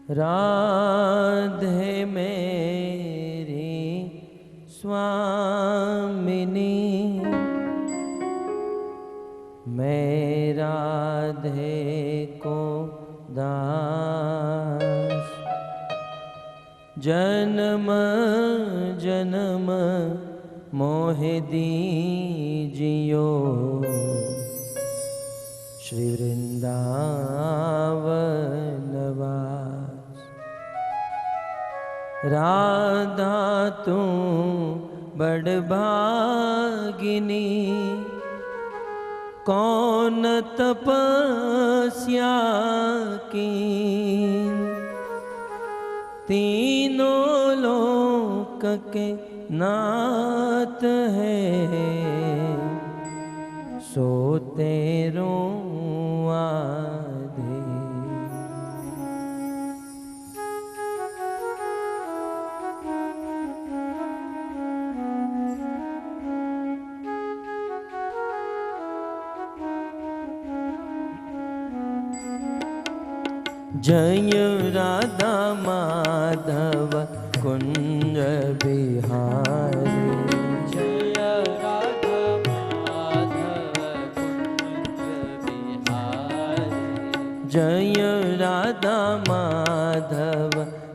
राधे मेरी स्वामिनी, मैं राधे को दास, जन्म जन्म मोहे दीजियो श्री वृंदावन वास। राधा तू बड़ भागिनी, कौन तपस्या की, तीनों लोक के नाथ है, सो तेरो आधे। जय राधा माधव कुंज बिहारी, जय राधा माधव कुंज बिहारी, जय राधा माधव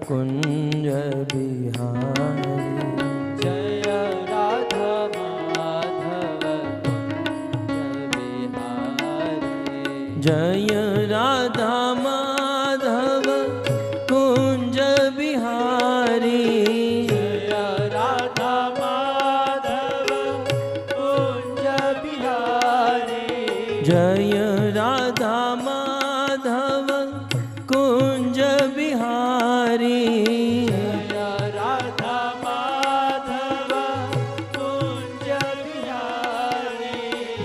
कुंज बिहारी, जय राधा माधव कुंज बिहारी, जय राधा माधव कुंज बिहारी, जय राधा माधव कुंज बिहारी, जय राधा माधव कुंज बिहारी, जय राधा माधव कुंज बिहारी,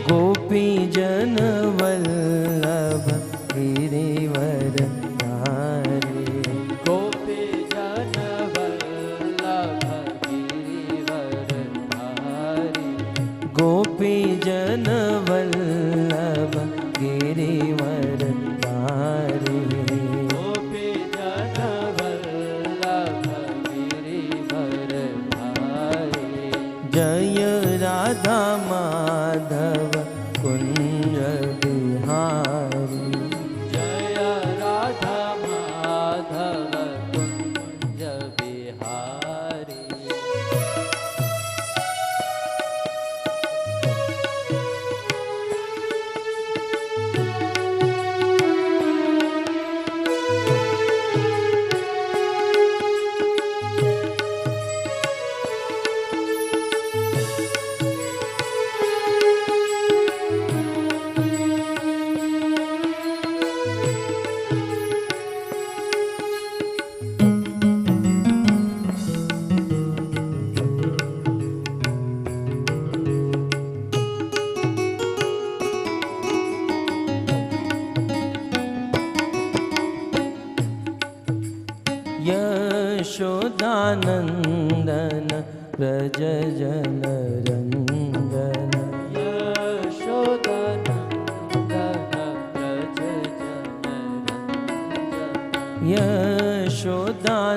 गोपी जन वल्लभ गिरिवर धारी, गोपी जन वल्लभ गिरिवर धारी, गोपी जन वल्लभ गिरिवर धारी, गोपी जन वल्लभ गिरिवर धारी, जय राधा माधव कुंज बिहारी, जय राधा माधव कुंज बिहारी, यशोदानंदन व्रज जन रंजन, यशोदानंदन व्रज जन रंजन,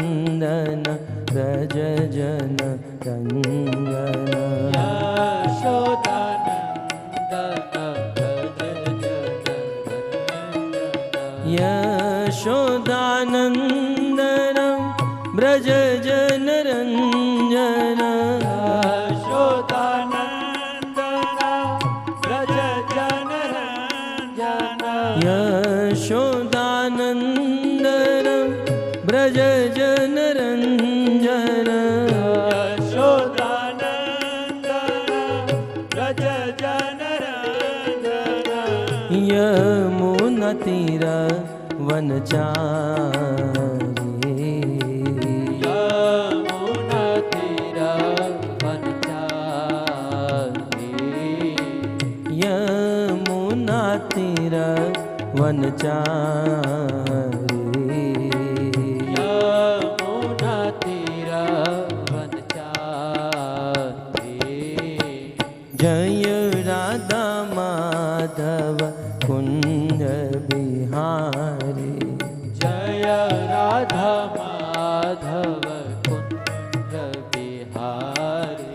यशोदानंदन व्रज जन रंजन, यशोदानंदन व्रज जन रंजन, यशोदानंदन व्रज जन रंजन, यशोदानंदन व्रज जन रंजन, यमुना तीर वनचारी, यमुना तीर वनचारी, यमुना तीर वनचारी, यमुना तीर वनचारी, जय राधा माधव कुंज बिहारी, जय राधा माधव कुंज बिहारी।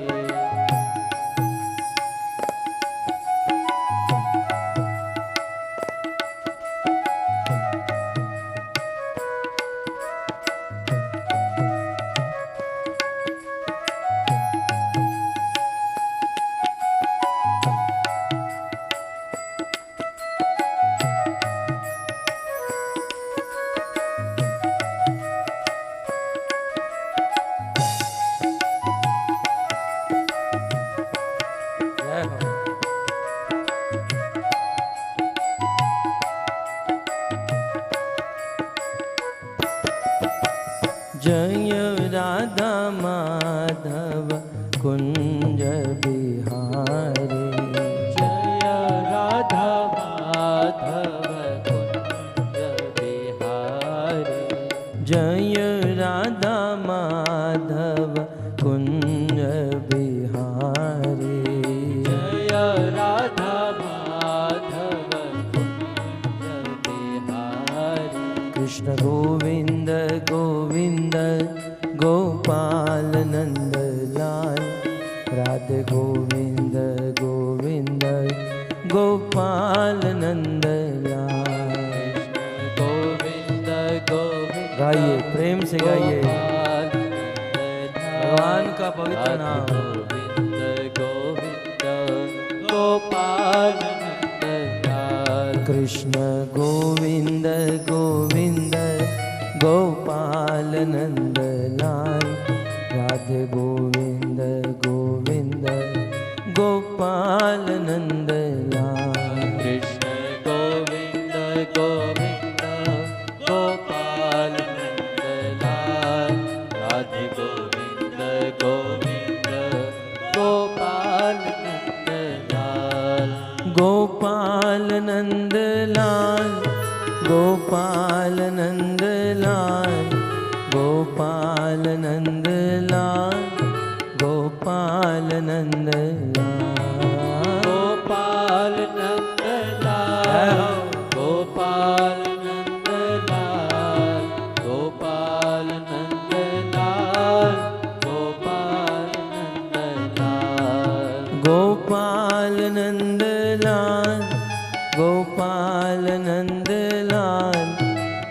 जय हो। जय राधा माधव कुंज बिहारी। जय राधा माधव कुंज बिहारी। जय राधा माधव कुंज बिहारी। जय राधा माधव कुंज बिहारी। कृष्ण गोविंद गोविंद गोपाल नंद लाल। राधे गोविंद गोविंद गोपाल नंद लाल। गोविंद गोविंद गाइए, प्रेम से गाइए भगवान भगवान का पवित्र नाम। Govind Govind Gopal Nandlal. Krishna Govind Govind Gopal Nand Lal. Radhe Govind Govind Gopal Nand Lal. Krishna Govind Govind Gopal Nandlal. Radhe Govind Govind Gopal Nandlal. Gopal Nand Lal. Gopal Nand Lal. Gopal Nand Lal. Gopal Nand Lal. Gopal Nandlal. Gopal Nandlal. Gopal Nandlal. Gopal Nandlal. Gopal Nand Lal. Gopal Nand Lal.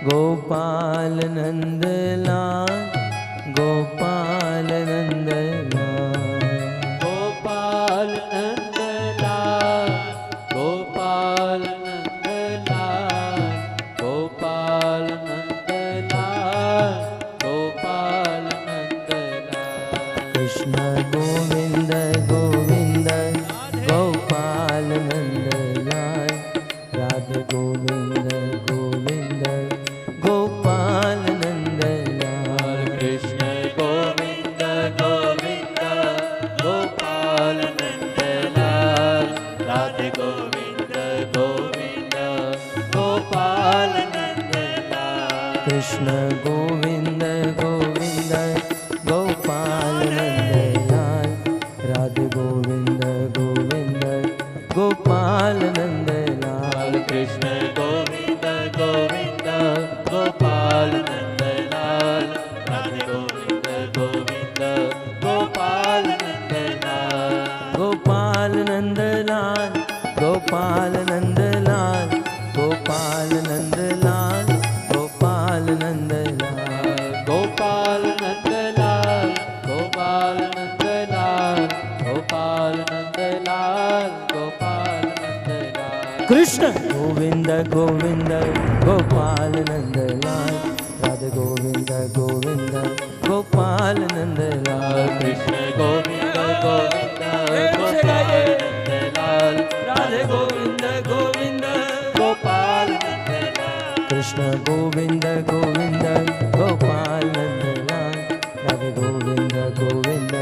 Gopal Nand Lal. Gopal Nand Lal. Gopal Nandlal. Gopal Nandlal. Gopal Nandlal. Gopal Nandlal. Krishna Govind Govind Gopal Nand Lal. Radhe Govind Govind Gopal Nand Lal. Krishna Govind Govind Gopal Nandlal. Radhe Govind Govind Gopal Nandlal. Krishna Govind Govind Gopal Nand Lal. Radhe Govind Govind Gopal Nand Lal. Krishna Govind Govind Gopal Nandlal. Radhe Govind Govind Gopal Nandlal. Gopal Nand Lal. Gopal Nand Lal. Gopal Nand Lal. Gopal Nand Lal. Gopal Nandlal. Gopal Nandlal. Gopal Nandlal. Gopal Nandlal. Krishna Govind Govind Gopal Nand Lal. Radhe Govind Govind Gopal Nand Lal. Krishna Govind Govind Gopal Nandlal. Radhe Govind Govind Gopal Nandlal. Krishna Govind Govind Gopal Nand Lal. Radhe Govind Govind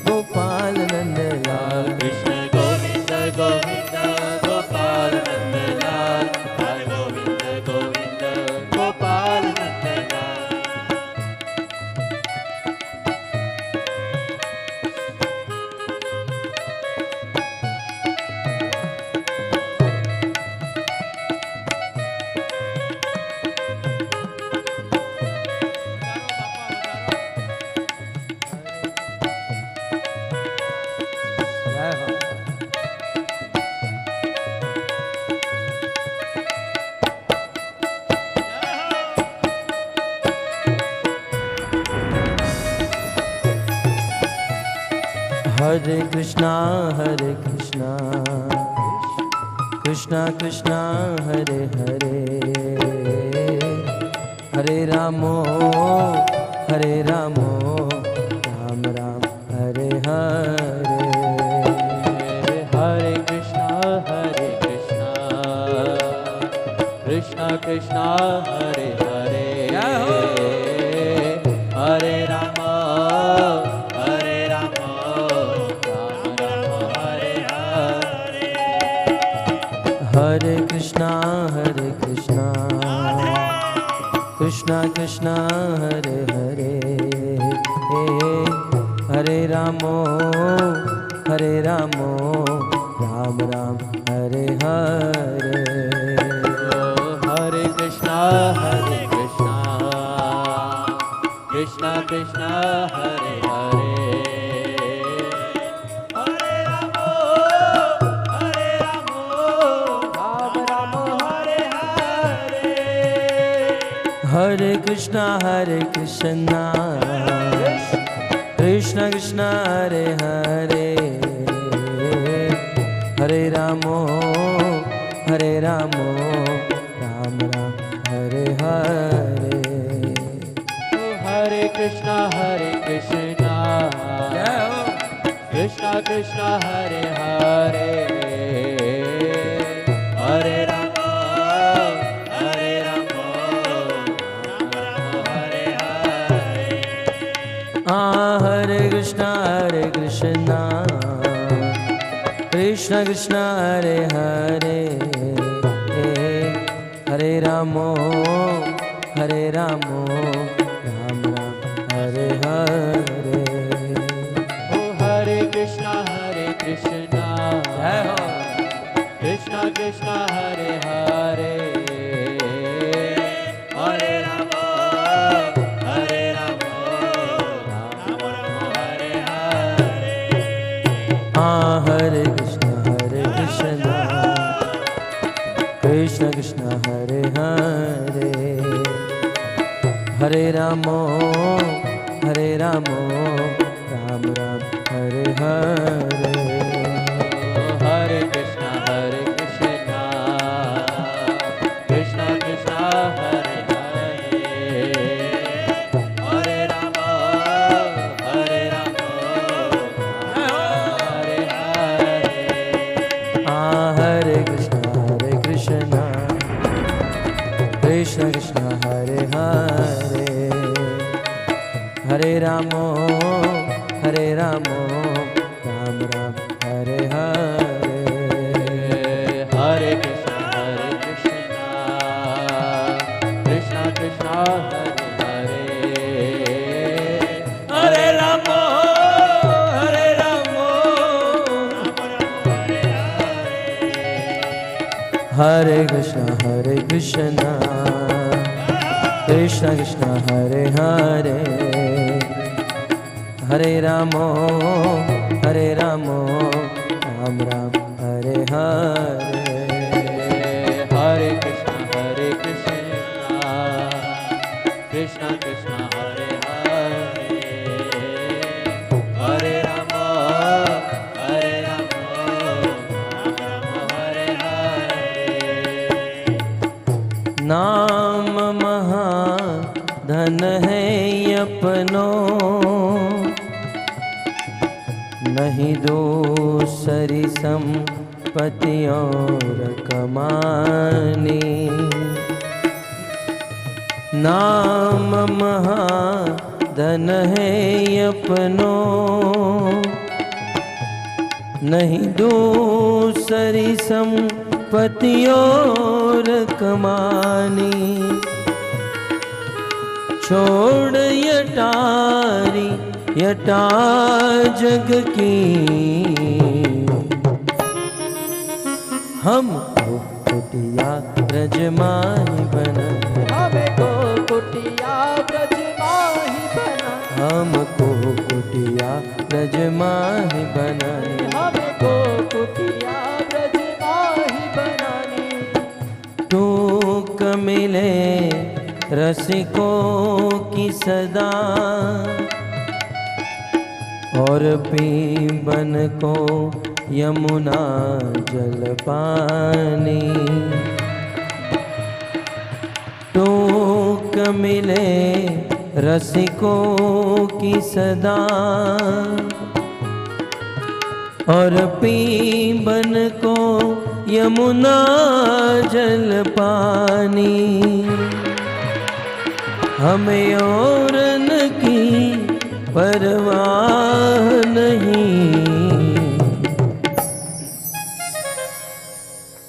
Gopal Nand Lal. Krishna Govind Govind Gopal Nandlal. Radhe Govind Govind Gopal Nandlal. Hare Krishna, Krishna Krishna, Hare Hare, Hare Ramo, Hare Ramo, Ram Ram, Hare Hare. Hare Krishna, Krishna Krishna, Hare Hare, Hare Rama, Hare Rama, Ram Ram, Hare Hare. Hare Krishna, Krishna Krishna, Hare Hare, Hare Ramo, Hare Ramo, Ram Ram, Hare Hare. Hare Krishna, Krishna Krishna, Hare Hare, Hare Rama, Hare Rama, Ram Ram, Hare Hare. Hare Krishna, Krishna Krishna, Hare Hare, Hare Ramo, Hare Ramo, Ram Ram, Hare Hare. Hare Krishna, Krishna Krishna, Hare Hare, Hare Rama, Hare Rama, Hare Hare. Hare Krishna, Krishna Krishna, Hare Hare, Hare Ramo, Hare Ramo, Ram Ram, Hare Hare. Hare Krishna, Krishna Krishna, Hare Hare, Hare Rama, Hare Rama, Ram Ram, Hare Hare. Hare Krishna, Krishna Krishna, Hare Hare, Hare Ramo, Hare Ramo, Ram Ram, Hare Hare. Hare Krishna, Krishna Krishna, Hare Hare, Hare Rama, Hare Rama, Hare Hare. Hare Krishna, Krishna Krishna, Hare Hare, Hare Ramo, Hare Ramo, Ram Ram, Hare Hare. Hare Krishna, Krishna Krishna, Hare Hare, Hare Rama, Hare Rama, Hare Krishna, Krishna Krishna, Hare Hare, Hare Ramo, Hare Ramo, Ram Ram, Hare Hare. Hare Krishna, Krishna Krishna, Hare Hare, Hare Rama, Hare Rama, Ram Ram, Hare Hare. नाम महाधन है अपनो, नहीं दूसरी संपत्ति और कमानी। नाम महाधन है अपनो, नहीं दूसरी संपत्ति और कमानी। छोड़ यटारी यटा जग की, हमको कुटिया ब्रजमाही बना, हमको कुटिया ब्रजमाही बना, हमको कुटिया ब्रजमाही बनानी। हमको कुटिया ब्रजमाही बनानी। टूक मिले रसिकों की सदा, और पीबन को यमुना जल पानी। टोक मिले रसिकों की सदा और पीबन को यमुना जल पानी। हमें और न की परवाह नहीं,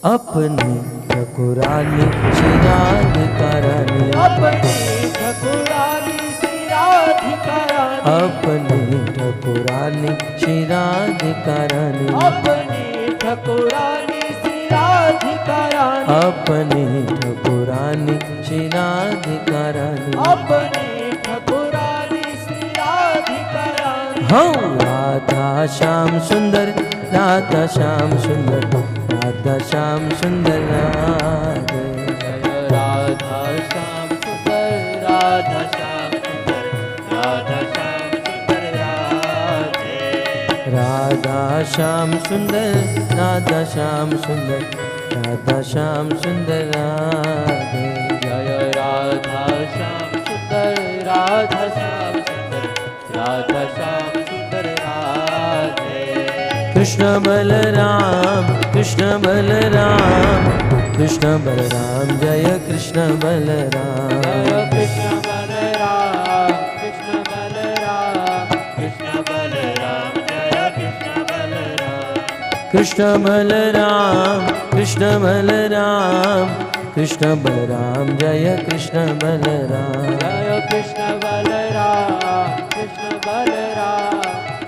अपनी ठकुरानी श्री राधिका रानी, अपनी ठकुरानी श्री राधिका रानी, अपनी ठकुरानी श्री राधिका रानी, अपनी ठकुरानी श्री राधिका रानी, अपनी ठकुरानी श्री राधिका रानी, अपनी ठकुरानी श्री राधिका रानी। हाँ राधा श्याम सुंदर, राधा श्याम सुंदर, राधा श्याम सुंदर राधे। जय राधा श्याम सुंदर, राधा श्याम सुंदर, राधा श्याम सुंदर राधे। राधा श्याम सुंदर, राधा श्याम सुंदर, राधा श्याम सुंदर राधे। जय राधा श्याम सुंदर, राधा श्याम सुंदर, राधा श्याम सुंदर राधे। कृष्ण बलराम, कृष्ण बलराम, कृष्ण बलराम, जय कृष्ण बलराम, जय कृष्ण बलराम, कृष्ण बलराम, कृष्ण बलराम, जय कृष्ण बलराम। कृष्ण बलराम, कृष्ण बलराम, कृष्ण बलराम, जय कृष्ण बलराम, जय कृष्ण बलराम, कृष्ण बलराम,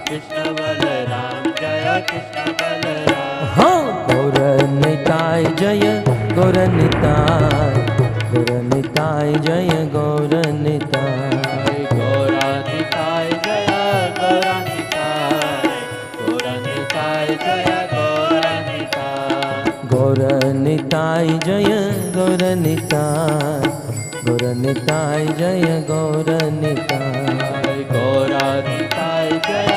कृष्ण बलराम, जय कृष्ण बलराम। हाँ गौर निताय जय गौर निताय, गौर निताय जय गौर निताय, गौरा निताय जय गौरा निताय, गौरा निताय जय गौरा निताय, गौर निताय जय गौर निताय, गौर निताय जय गौर निताय, गौरा निताय जय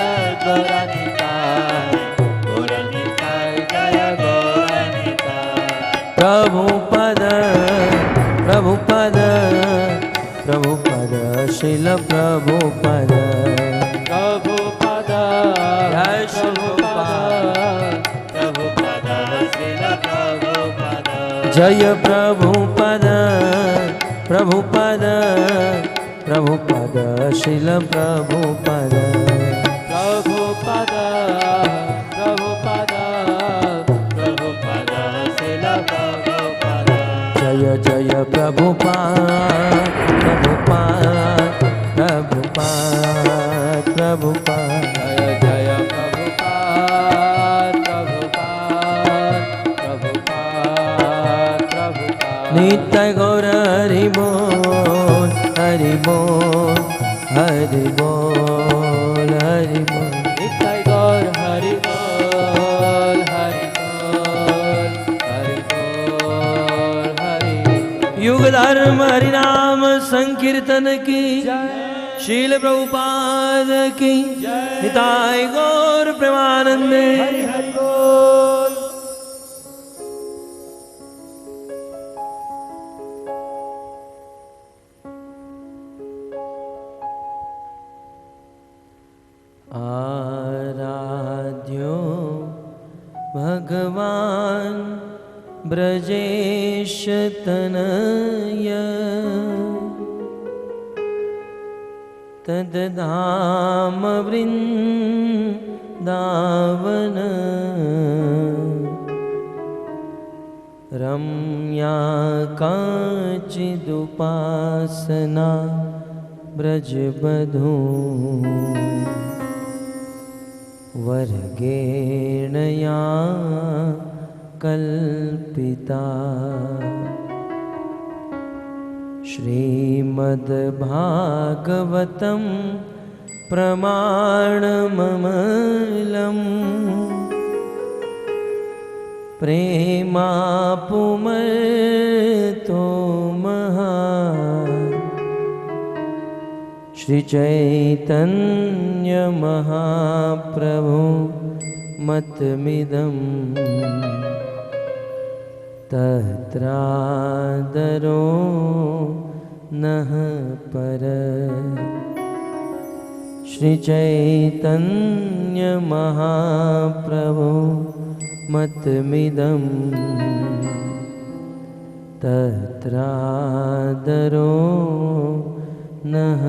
गौरा निताय, गौरा निताय जय गौरा निताय। प्रभुपद प्रभुपद प्रभुपद श्रील प्रभुपद, प्रभुपद जय श्री प्रभुपद श्रील प्रभुपद। जय प्रभुपद प्रभुपद प्रभुपद श्रील प्रभुपद, प्रभुपद प्रभुपद प्रभुपद श्रील प्रभुपद। जय जय प्रभुपाद प्रभुपाद प्रभुपाद प्रभुपाद, जय जय प्रभुपाद प्रभुपाद प्रभुपाद प्रभुपाद। नित्य गौर हरि बोल हरि बोल हरि बोल हरि बोल, नित्य गौर हरि बोल हरि बोल हरि बोल हरि। युग धर्म हरि नाम संकीर्तन की जय शील प्रभुपाद की जय। निताय गौर प्रेमानंद। हरि हरि बोल। आराध्यो भगवान ब्रजेश तनय, तद्धाम वृन्दावन, रम्या काचिदुपासना ब्रजबधू, वर्गेण या कल्पिता, श्रीमद्भागवतं प्रमाणममलम्, प्रेमापुमर्तो महान्, श्री चैतन्य महाप्रभु मतमिदं तत्रादरो नः पर। श्री चैतन्य महाप्रभु मतमिदं तत्रादरो नः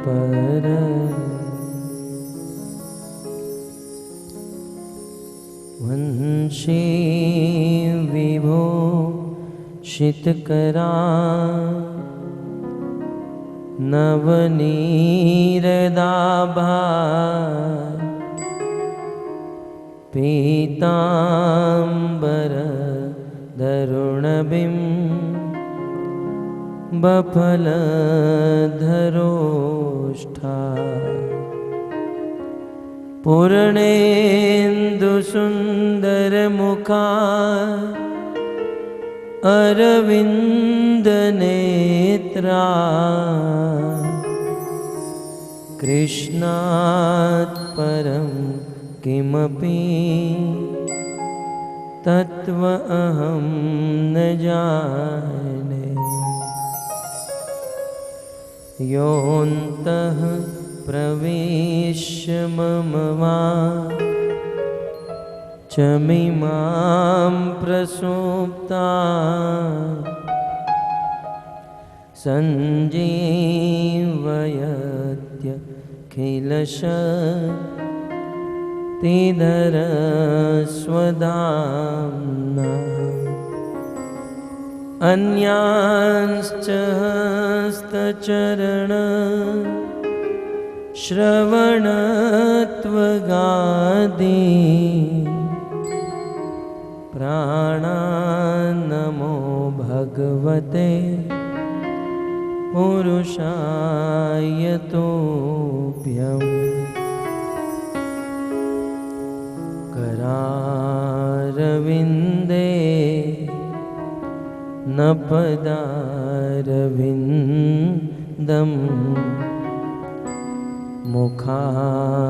पर। वंशी विभो शितकरा नवनीरदाभा पीतांबर दरुणबिं बफलधरोष्ठा पूर्णेन्दुसुन्दरमुखा अरविन्दनेत्रा कृष्णात् परं किमपि तत्त्व अहं न जाने। योऽन्तः प्रविश्य मम वाचमिमां प्रसुप्ता सञ्जीवयत्यखिलशक्तिधरस्वधाम्ना अन्यांश्च हस्तचरण श्रवणत्वगादि प्राणान्नमो भगवते पुरुषाय तुभ्यम्। करारविन्दे न पदारविन्दम् मुखारविन्दे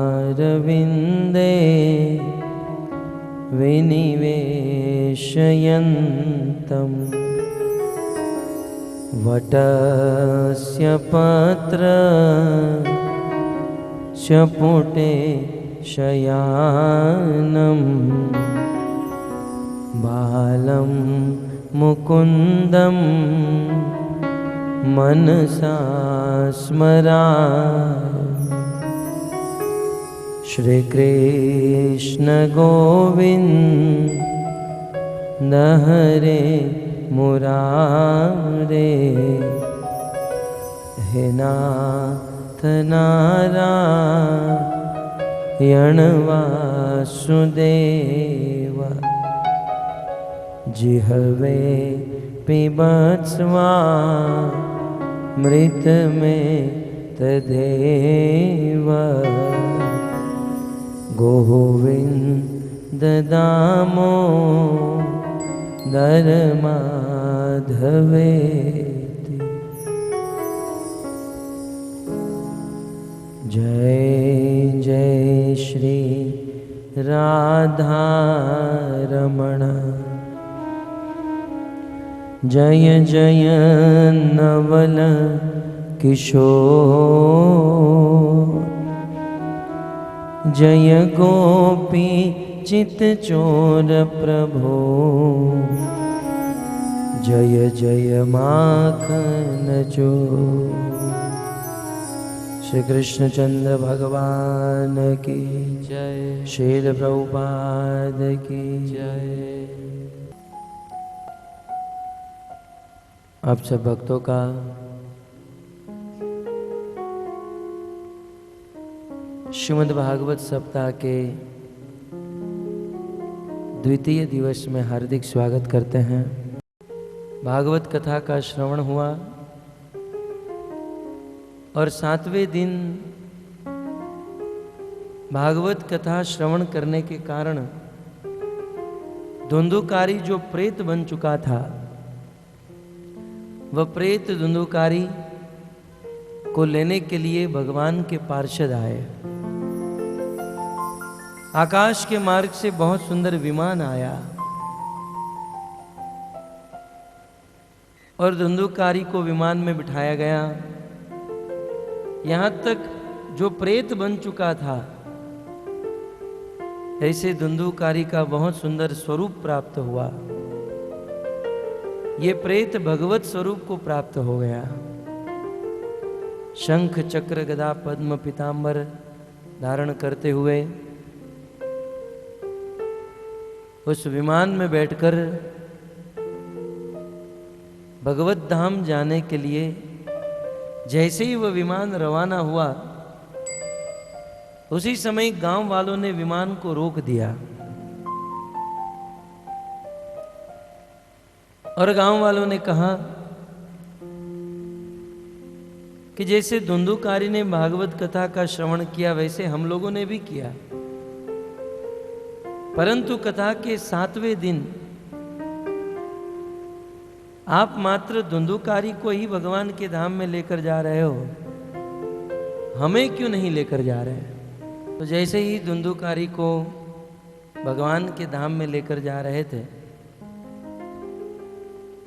विनिवेशयन्तम्। वटस्य पत्रस्य पुटे शयानं बालं मुकुन्दं मनसा स्मरामि। श्री कृष्ण गोविन्द हरे मुरारे हे नाथ नारायण वासुदेव। जिह्वे पिबत्स्वामृत में तदेव गोविन्द दामोदर माधवेति। जय जय श्री राधारमण जय जय नवल किशोर जय गोपी चित चोर प्रभो जय जय माखन चोर। श्री कृष्णचंद्र भगवान की जय। श्रील प्रभुपाद की जय। आप सब भक्तों का श्रीमद् भागवत सप्ताह के द्वितीय दिवस में हार्दिक स्वागत करते हैं। भागवत कथा का श्रवण हुआ और 7वें दिन भागवत कथा श्रवण करने के कारण धुंधुकारी जो प्रेत बन चुका था, वह प्रेत धुंधुकारी को लेने के लिए भगवान के पार्षद आए। आकाश के मार्ग से बहुत सुंदर विमान आया और धुंधुकारी को विमान में बिठाया गया। यहां तक जो प्रेत बन चुका था, ऐसे धुंधुकारी का बहुत सुंदर स्वरूप प्राप्त हुआ। ये प्रेत भगवत स्वरूप को प्राप्त हो गया। शंख चक्र गदा पद्म पीतांबर धारण करते हुए उस विमान में बैठकर भगवत धाम जाने के लिए जैसे ही वह विमान रवाना हुआ, उसी समय गांव वालों ने विमान को रोक दिया और गांव वालों ने कहा कि जैसे धुंधुकारी ने भागवत कथा का श्रवण किया वैसे हम लोगों ने भी किया, परंतु कथा के 7वें दिन आप मात्र धुंधुकारी को ही भगवान के धाम में लेकर जा रहे हो, हमें क्यों नहीं लेकर जा रहे? तो जैसे ही धुंधुकारी को भगवान के धाम में लेकर जा रहे थे,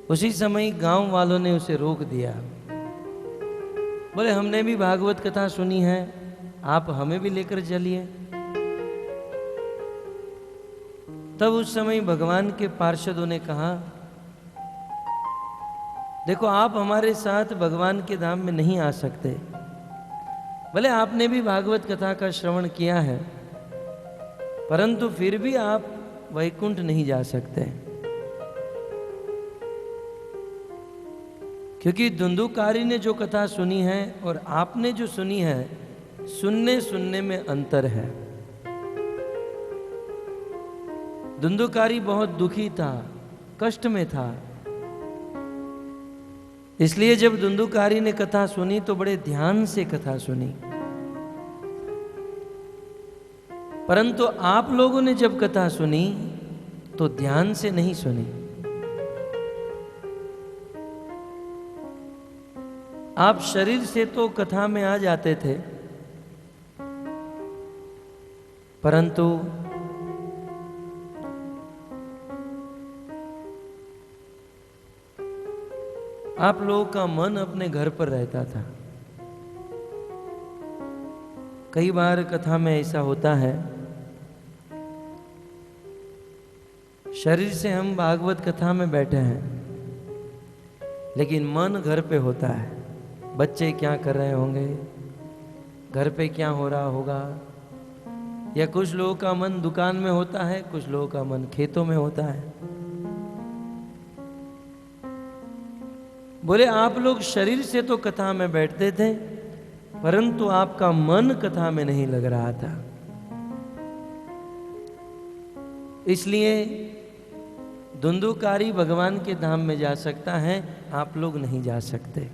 उसी समय गांव वालों ने उसे रोक दिया। बोले हमने भी भागवत कथा सुनी है, आप हमें भी लेकर चलिए। तब उस समय भगवान के पार्षदों ने कहा, देखो आप हमारे साथ भगवान के धाम में नहीं आ सकते। भले आपने भी भागवत कथा का श्रवण किया है, परंतु फिर भी आप वैकुंठ नहीं जा सकते, क्योंकि धुंधुकारी ने जो कथा सुनी है और आपने जो सुनी है, सुनने में अंतर है। धुंधुकारी बहुत दुखी था, कष्ट में था, इसलिए जब धुंधुकारी ने कथा सुनी तो बड़े ध्यान से कथा सुनी। परंतु आप लोगों ने जब कथा सुनी तो ध्यान से नहीं सुनी। आप शरीर से तो कथा में आ जाते थे, परंतु आप लोगों का मन अपने घर पर रहता था। कई बार कथा में ऐसा होता है, शरीर से हम भागवत कथा में बैठे हैं, लेकिन मन घर पे होता है। बच्चे क्या कर रहे होंगे, घर पे क्या हो रहा होगा, या कुछ लोगों का मन दुकान में होता है, कुछ लोगों का मन खेतों में होता है। बोले आप लोग शरीर से तो कथा में बैठते थे, परंतु आपका मन कथा में नहीं लग रहा था। इसलिए धुंधुकारी भगवान के धाम में जा सकता है, आप लोग नहीं जा सकते।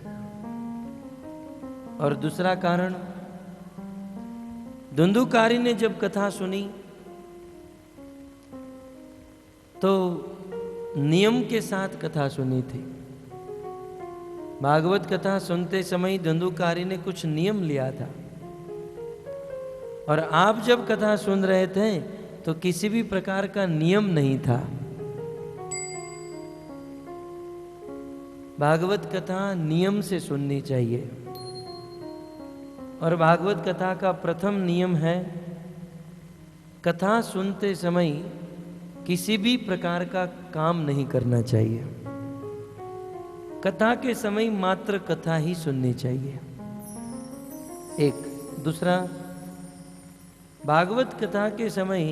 और दूसरा कारण, धुंधुकारी ने जब कथा सुनी तो नियम के साथ कथा सुनी थी। भागवत कथा सुनते समय धुंधुकारी ने कुछ नियम लिया था, और आप जब कथा सुन रहे थे तो किसी भी प्रकार का नियम नहीं था। भागवत कथा नियम से सुननी चाहिए, और भागवत कथा का प्रथम नियम है, कथा सुनते समय किसी भी प्रकार का काम नहीं करना चाहिए। कथा के समय मात्र कथा ही सुननी चाहिए। एक दूसरा, भागवत कथा के समय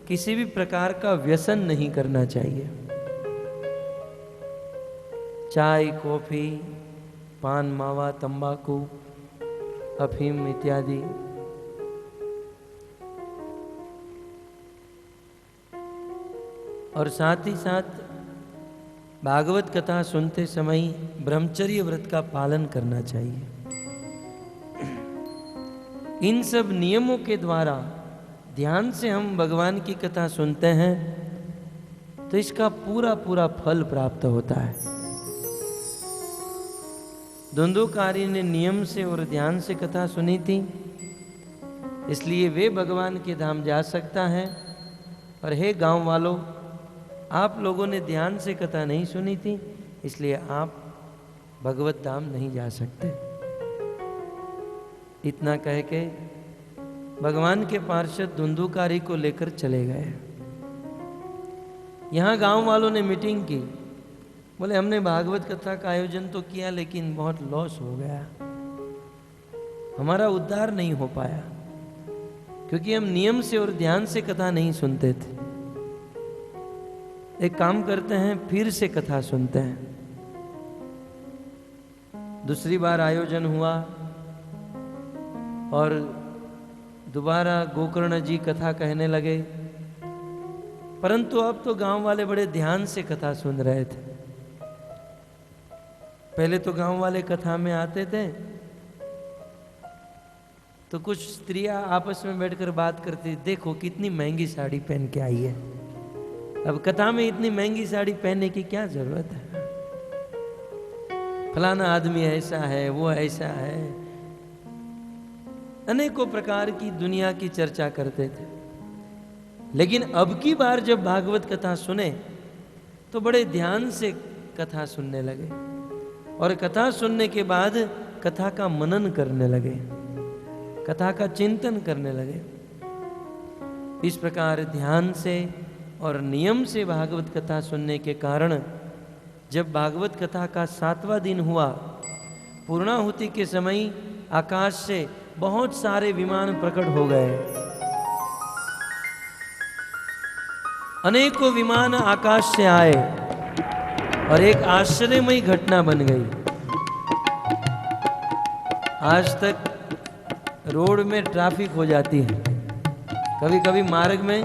किसी भी प्रकार का व्यसन नहीं करना चाहिए। चाय, कॉफी, पान, मावा, तंबाकू, अफीम इत्यादि। और साथ ही साथ भागवत कथा सुनते समय ब्रह्मचर्य व्रत का पालन करना चाहिए। इन सब नियमों के द्वारा ध्यान से हम भगवान की कथा सुनते हैं तो इसका पूरा पूरा फल प्राप्त होता है। धुंधुकारी ने नियम से और ध्यान से कथा सुनी थी, इसलिए वे भगवान के धाम जा सकता है। और हे गांव वालों, आप लोगों ने ध्यान से कथा नहीं सुनी थी, इसलिए आप भगवत धाम नहीं जा सकते। इतना कह के भगवान के पार्षद धुंधुकारी को लेकर चले गए। यहाँ गांव वालों ने मीटिंग की, बोले हमने भागवत कथा का आयोजन तो किया लेकिन बहुत लॉस हो गया, हमारा उद्धार नहीं हो पाया, क्योंकि हम नियम से और ध्यान से कथा नहीं सुनते थे। एक काम करते हैं, फिर से कथा सुनते हैं। दूसरी बार आयोजन हुआ और दोबारा गोकर्ण जी कथा कहने लगे, परंतु अब तो गांव वाले बड़े ध्यान से कथा सुन रहे थे। पहले तो गांव वाले कथा में आते थे तो कुछ स्त्रियां आपस में बैठकर बात करती, देखो कितनी महंगी साड़ी पहन के आई है। अब कथा में इतनी महंगी साड़ी पहनने की क्या जरूरत है, फलाना आदमी ऐसा है, वो ऐसा है, अनेकों प्रकार की दुनिया की चर्चा करते थे। लेकिन अब की बार जब भागवत कथा सुने तो बड़े ध्यान से कथा सुनने लगे और कथा सुनने के बाद कथा का मनन करने लगे, कथा का चिंतन करने लगे। इस प्रकार ध्यान से और नियम से भागवत कथा सुनने के कारण जब भागवत कथा का 7वां दिन हुआ, पूर्णाहुति के समय आकाश से बहुत सारे विमान प्रकट हो गए। अनेकों विमान आकाश से आए और एक आश्चर्यमयी घटना बन गई। आज तक रोड में ट्रैफिक हो जाती है, कभी कभी मार्ग में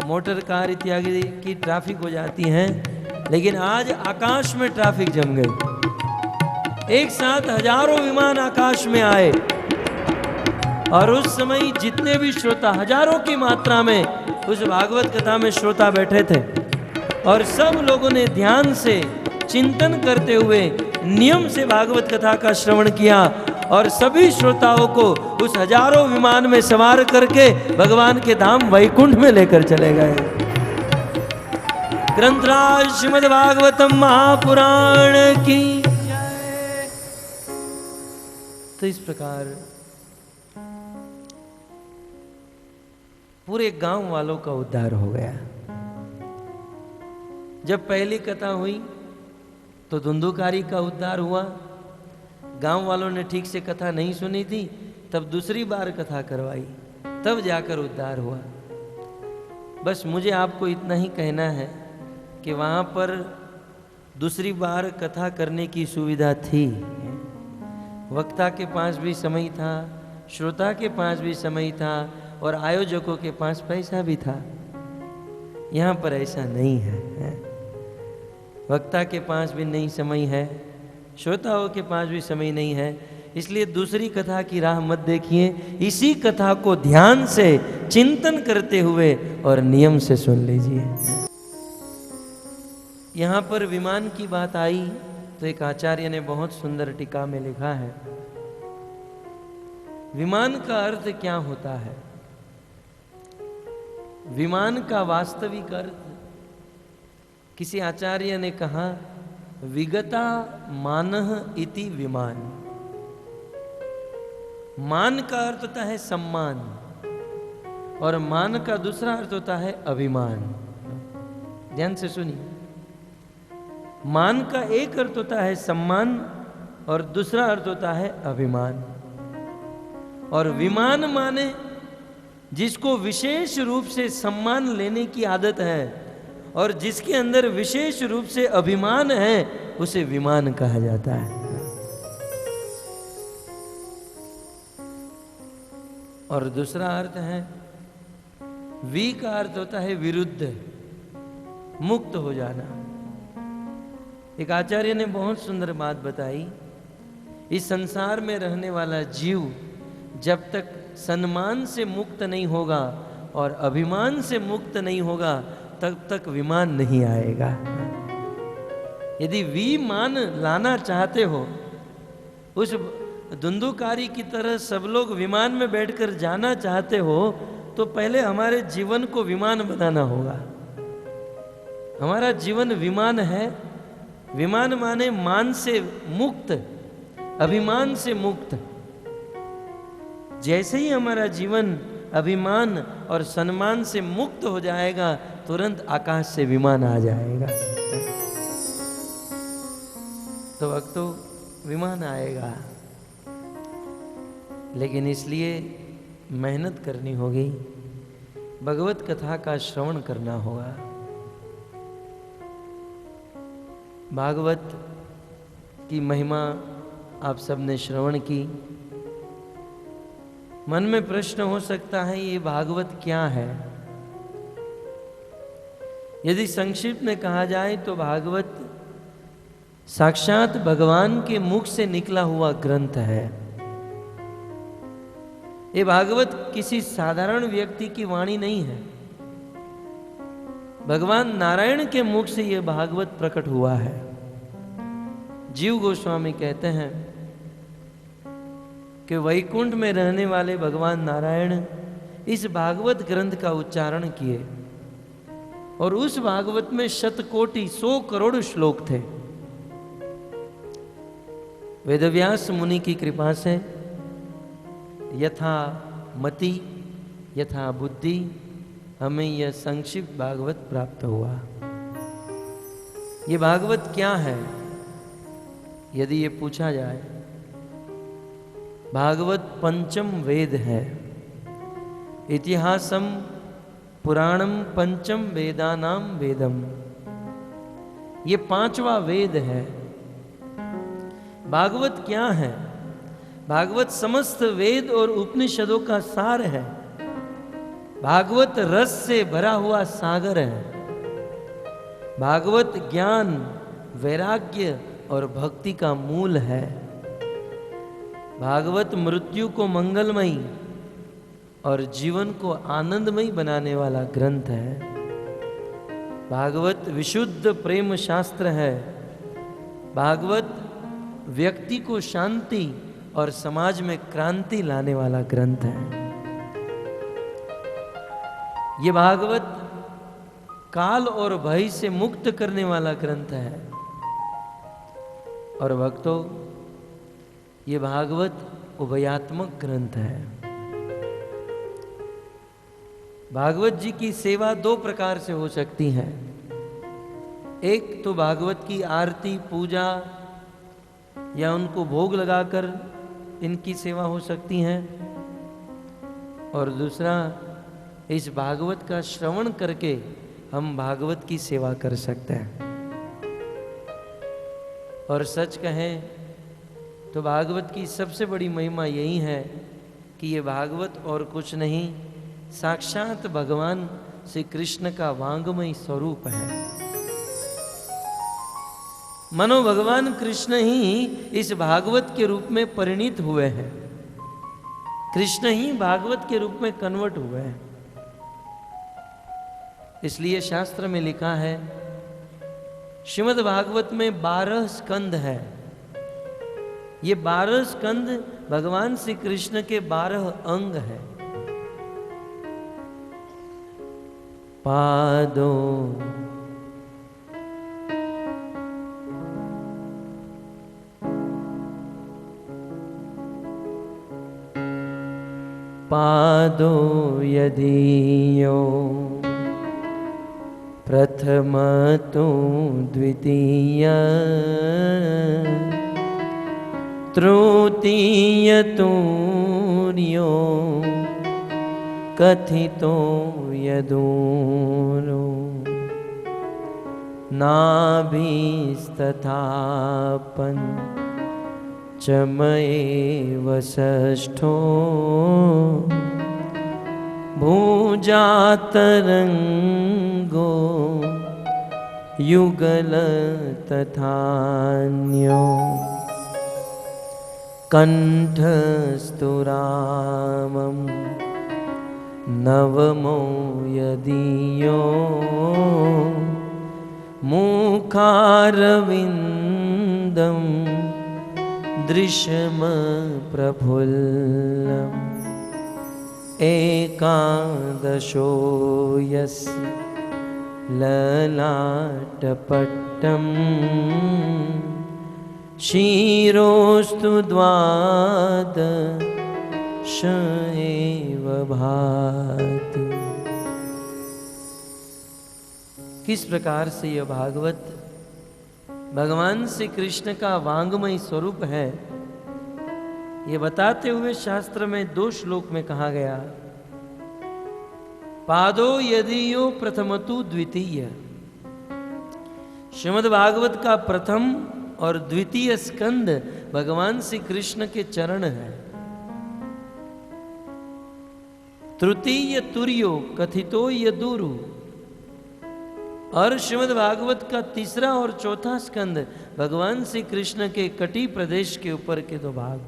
मोटर कार इत्यादि की ट्रैफिक हो जाती है, लेकिन आज आकाश में ट्रैफिक जम गई। एक साथ हजारों विमान आकाश में आए और उस समय जितने भी श्रोता, हजारों की मात्रा में उस भागवत कथा में श्रोता बैठे थे और सब लोगों ने ध्यान से चिंतन करते हुए नियम से भागवत कथा का श्रवण किया और सभी श्रोताओं को उस हजारों विमान में सवार करके भगवान के धाम वैकुंठ में लेकर चले गए। ग्रंथराज श्रीमद् भागवतम महापुराण की जय। तो इस प्रकार पूरे गांव वालों का उद्धार हो गया। जब पहली कथा हुई तो धुंधुकारी का उद्धार हुआ, गांव वालों ने ठीक से कथा नहीं सुनी थी, तब दूसरी बार कथा करवाई, तब जाकर उद्धार हुआ। बस मुझे आपको इतना ही कहना है कि वहाँ पर दूसरी बार कथा करने की सुविधा थी, वक्ता के पास भी समय था, श्रोता के पास भी समय था और आयोजकों के पास पैसा भी था। यहाँ पर ऐसा नहीं है, वक्ता के पास भी नहीं समय है, श्रोताओं के पास भी समय नहीं है, इसलिए दूसरी कथा की राह मत देखिए, इसी कथा को ध्यान से चिंतन करते हुए और नियम से सुन लीजिए। यहाँ पर विमान की बात आई तो एक आचार्य ने बहुत सुंदर टीका में लिखा है, विमान का अर्थ क्या होता है? विमान का वास्तविक अर्थ किसी आचार्य ने कहा, विगता मानः इति विमान। मान का अर्थ होता है सम्मान और मान का दूसरा अर्थ होता है अभिमान। ध्यान से सुनिए, मान का एक अर्थ होता है सम्मान और दूसरा अर्थ होता है अभिमान। और विमान माने जिसको विशेष रूप से सम्मान लेने की आदत है और जिसके अंदर विशेष रूप से अभिमान है, उसे विमान कहा जाता है। और दूसरा अर्थ है, वी का अर्थ होता है विरुद्ध, मुक्त हो जाना। एक आचार्य ने बहुत सुंदर बात बताई, इस संसार में रहने वाला जीव जब तक सम्मान से मुक्त नहीं होगा और अभिमान से मुक्त नहीं होगा तब तक विमान नहीं आएगा। यदि विमान लाना चाहते हो, उस धुंधुकारी की तरह सब लोग विमान में बैठकर जाना चाहते हो, तो पहले हमारे जीवन को विमान बनाना होगा। हमारा जीवन विमान है। विमान माने मान से मुक्त, अभिमान से मुक्त। जैसे ही हमारा जीवन अभिमान और सम्मान से मुक्त हो जाएगा, तुरंत आकाश से विमान आ जाएगा। तो वक्त तो विमान आएगा, लेकिन इसलिए मेहनत करनी होगी, भगवत कथा का श्रवण करना होगा। भागवत की महिमा आप सबने श्रवण की। मन में प्रश्न हो सकता है, ये भागवत क्या है? यदि संक्षिप्त में कहा जाए तो भागवत साक्षात भगवान के मुख से निकला हुआ ग्रंथ है। ये भागवत किसी साधारण व्यक्ति की वाणी नहीं है। भगवान नारायण के मुख से यह भागवत प्रकट हुआ है। जीव गोस्वामी कहते हैं कि वैकुंठ में रहने वाले भगवान नारायण इस भागवत ग्रंथ का उच्चारण किए, और उस भागवत में 100 करोड़ श्लोक थे। वेदव्यास मुनि की कृपा से यथा मति यथा बुद्धि हमें यह संक्षिप्त भागवत प्राप्त हुआ। ये भागवत क्या है यदि ये पूछा जाए? भागवत पंचम वेद है। इतिहासम पुराणम पंचम वेदानाम वेदम। ये 5वां वेद है। भागवत क्या है? भागवत समस्त वेद और उपनिषदों का सार है। भागवत रस से भरा हुआ सागर है। भागवत ज्ञान, वैराग्य और भक्ति का मूल है। भागवत मृत्यु को मंगलमयी और जीवन को आनंदमयी बनाने वाला ग्रंथ है। भागवत विशुद्ध प्रेम शास्त्र है। भागवत व्यक्ति को शांति और समाज में क्रांति लाने वाला ग्रंथ है। ये भागवत काल और भय से मुक्त करने वाला ग्रंथ है। और भक्तों, ये भागवत उभयात्मक ग्रंथ है। भागवत जी की सेवा 2 प्रकार से हो सकती है। एक तो भागवत की आरती, पूजा या उनको भोग लगाकर इनकी सेवा हो सकती है, और दूसरा इस भागवत का श्रवण करके हम भागवत की सेवा कर सकते हैं। और सच कहें तो भागवत की सबसे बड़ी महिमा यही है कि ये भागवत और कुछ नहीं, साक्षात भगवान श्री कृष्ण का वांगमय स्वरूप है। मानो भगवान कृष्ण ही इस भागवत के रूप में परिणित हुए हैं। कृष्ण ही भागवत के रूप में कन्वर्ट हुए हैं। इसलिए शास्त्र में लिखा है, श्रीमद् भागवत में 12 स्कंद है। ये 12 स्कंद भगवान श्री कृष्ण के 12 अंग हैं। पादों पादो यदीयो प्रथम तो द्वितीय तृतीय तूर्यो कथितो यदूरो नाभिस्तथा चमएव षष्ठो भुजातरंगो युगल तथान्यो कंठस्तुरामं नवमो यदीयो मुखारविन्दं दृश्यम प्रफुल्लम् एकादशो यस्य ललाटपट्टम् शिरोस्तु द्वादश एव भाति। किस प्रकार से यह भागवत भगवान श्री कृष्ण का वांगमय स्वरूप है, ये बताते हुए शास्त्र में 2 श्लोक में कहा गया। पादो यदि यो प्रथमतु द्वितीय, श्रीमद् भागवत का प्रथम और द्वितीय स्कंद भगवान श्री कृष्ण के चरण है। तृतीय तुर्यो कथितो यदुरु, और श्रीमद् भागवत का तीसरा और चौथा स्कंद भगवान श्री कृष्ण के कटी प्रदेश के ऊपर के 2 भाग।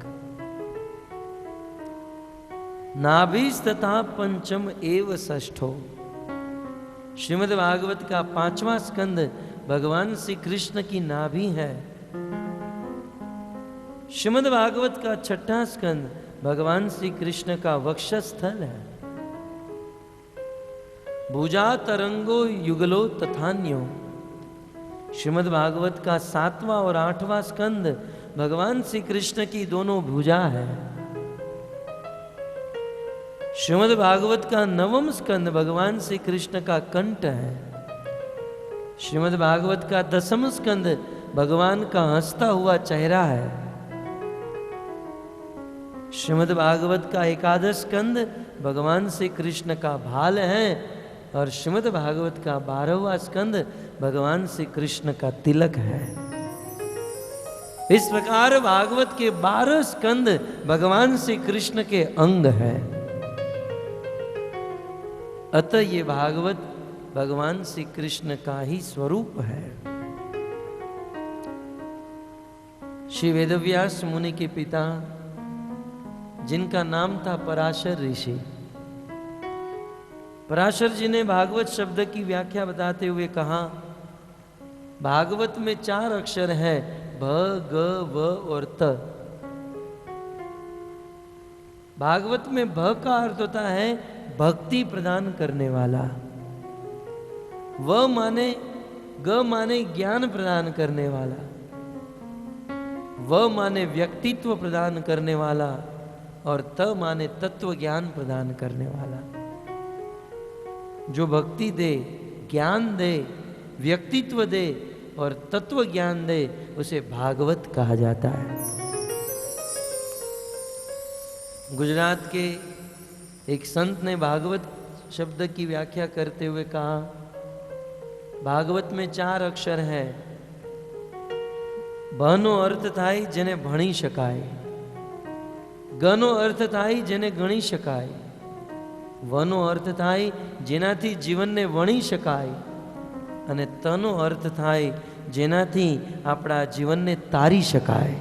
नाभिस तथा पंचम एव षष्ठो, श्रीमद् भागवत का 5वां स्कंद भगवान श्री कृष्ण की नाभि है। श्रीमद् भागवत का 6वां स्कंद भगवान श्री कृष्ण का वक्षस्थल है। भुजा तरंगो युगलो तथान्यो, श्रीमद् भागवत का 7वां और 8वां स्कंद भगवान श्री कृष्ण की दोनों भुजा है। श्रीमद् भागवत का 9वां स्कंद भगवान श्री कृष्ण का कंठ है। श्रीमद् भागवत का 10वां स्कंद भगवान का हंसता हुआ चेहरा है। श्रीमद् भागवत का 11वां स्कंद भगवान श्री कृष्ण का भाल है, और श्रीमद् भागवत का 12वां स्कंद भगवान श्री कृष्ण का तिलक है। इस प्रकार भागवत के 12 स्कंद भगवान श्री कृष्ण के अंग है। अतः ये भागवत भगवान श्री कृष्ण का ही स्वरूप है। श्री वेदव्यास मुनि के पिता, जिनका नाम था पराशर ऋषि, पराशर जी ने भागवत शब्द की व्याख्या बताते हुए कहा, भागवत में 4 अक्षर हैं, भ, ग, व और त। भागवत में भ का अर्थ होता है भक्ति प्रदान करने वाला, व माने ग माने ज्ञान प्रदान करने वाला, व माने व्यक्तित्व प्रदान करने वाला, और त माने तत्व ज्ञान प्रदान करने वाला। जो भक्ति दे, ज्ञान दे, व्यक्तित्व दे और तत्व ज्ञान दे, उसे भागवत कहा जाता है। गुजरात के एक संत ने भागवत शब्द की व्याख्या करते हुए कहा, भागवत में 4 अक्षर है। भनो अर्थ थाय जेने भणी शकाय, गनो अर्थ थाय जेने गणी शकाय, वनो अर्थ थाय जेनाथी जीवनने वणी शकाय, અને તનો અર્થ થાય જેનાથી આપણા જીવનને તારી શકાય,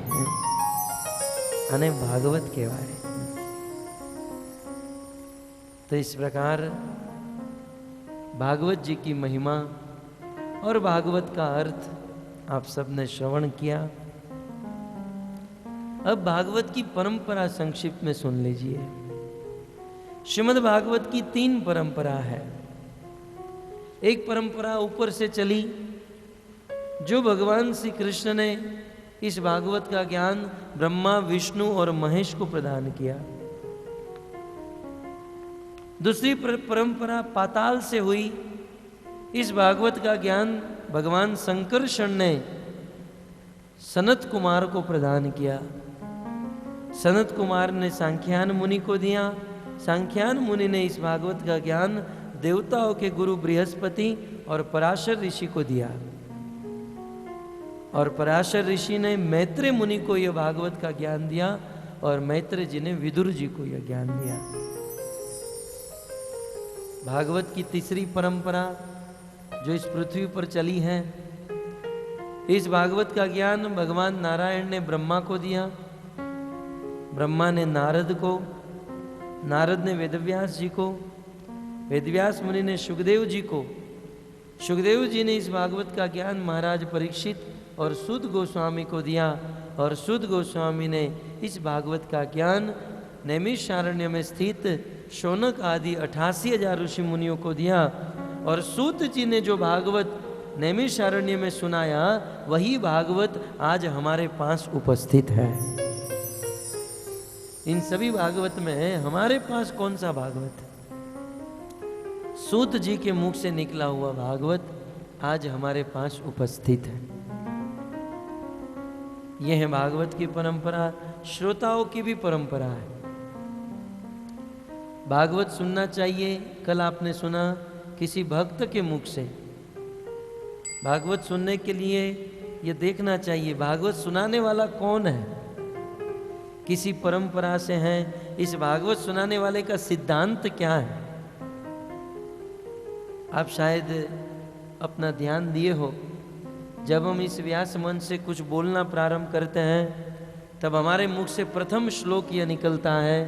અને ભાગવત કહેવાય। तो इस प्रकार भागवत जी की महिमा और भागवत का अर्थ आप सबने श्रवण किया। अब भागवत की परंपरा संक्षिप्त में सुन लीजिए। श्रीमद् भागवत की 3 परंपरा है। एक परंपरा ऊपर से चली, जो भगवान श्री कृष्ण ने इस भागवत का ज्ञान ब्रह्मा, विष्णु और महेश को प्रदान किया। दूसरी परंपरा पाताल से हुई। इस भागवत का ज्ञान भगवान संकर्षण ने सनत कुमार को प्रदान किया। सनत कुमार ने सांख्यान मुनि को दिया। सांख्यान मुनि ने इस भागवत का ज्ञान देवताओं के गुरु बृहस्पति और पराशर ऋषि को दिया, और पराशर ऋषि ने मैत्रेय मुनि को यह भागवत का ज्ञान दिया, और मैत्रेय जी ने विदुर जी को यह ज्ञान दिया। भागवत की तीसरी परंपरा जो इस पृथ्वी पर चली है, इस भागवत का ज्ञान भगवान नारायण ने ब्रह्मा को दिया, ब्रह्मा ने नारद को, नारद ने वेदव्यास जी को, वेदव्यास मुनि ने सुखदेव जी को, सुखदेव जी ने इस भागवत का ज्ञान महाराज परीक्षित और सुद गोस्वामी को दिया, और सुद गोस्वामी ने इस भागवत का ज्ञान नैमिषारण्य में स्थित शौनक आदि 88,000 ऋषि मुनियों को दिया। और सूत जी ने जो भागवत नैमिषारण्य में सुनाया, वही भागवत आज हमारे पास उपस्थित है। इन सभी भागवत में हमारे पास कौन सा भागवत है? सूत जी के मुख से निकला हुआ भागवत आज हमारे पास उपस्थित है। यह है भागवत की परंपरा, श्रोताओं की भी परंपरा है। भागवत सुनना चाहिए। कल आपने सुना किसी भक्त के मुख से। भागवत सुनने के लिए ये देखना चाहिए भागवत सुनाने वाला कौन है, किसी परंपरा से है। इस भागवत सुनाने वाले का सिद्धांत क्या है? आप शायद अपना ध्यान दिए हो, जब हम इस व्यास मंच से कुछ बोलना प्रारंभ करते हैं, तब हमारे मुख से प्रथम श्लोक यह निकलता है,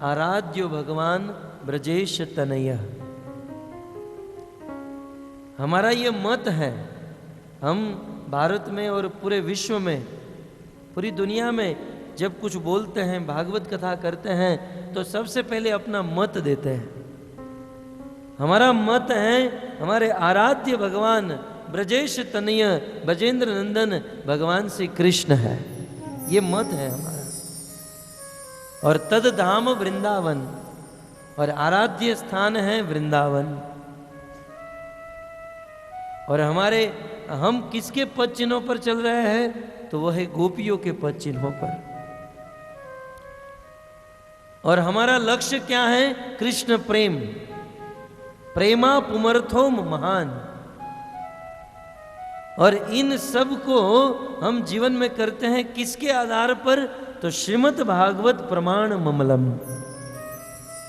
आराध्यो भगवान ब्रजेश तनय। हमारा ये मत है। हम भारत में और पूरे विश्व में, पूरी दुनिया में जब कुछ बोलते हैं, भागवत कथा करते हैं, तो सबसे पहले अपना मत देते हैं। हमारा मत है हमारे आराध्य भगवान ब्रजेश तनय ब्रजेंद्र नंदन भगवान श्री कृष्ण है। ये मत है हमारा। और तद धाम वृंदावन, और आराध्य स्थान है वृंदावन। और हम किसके पद चिन्हों पर चल रहे हैं? तो वह है गोपियों के पद चिन्हों पर। और हमारा लक्ष्य क्या है? कृष्ण प्रेम। प्रेमा पुमर्थोम महान। और इन सब को हम जीवन में करते हैं किसके आधार पर? तो श्रीमद् भागवत प्रमाण ममलम।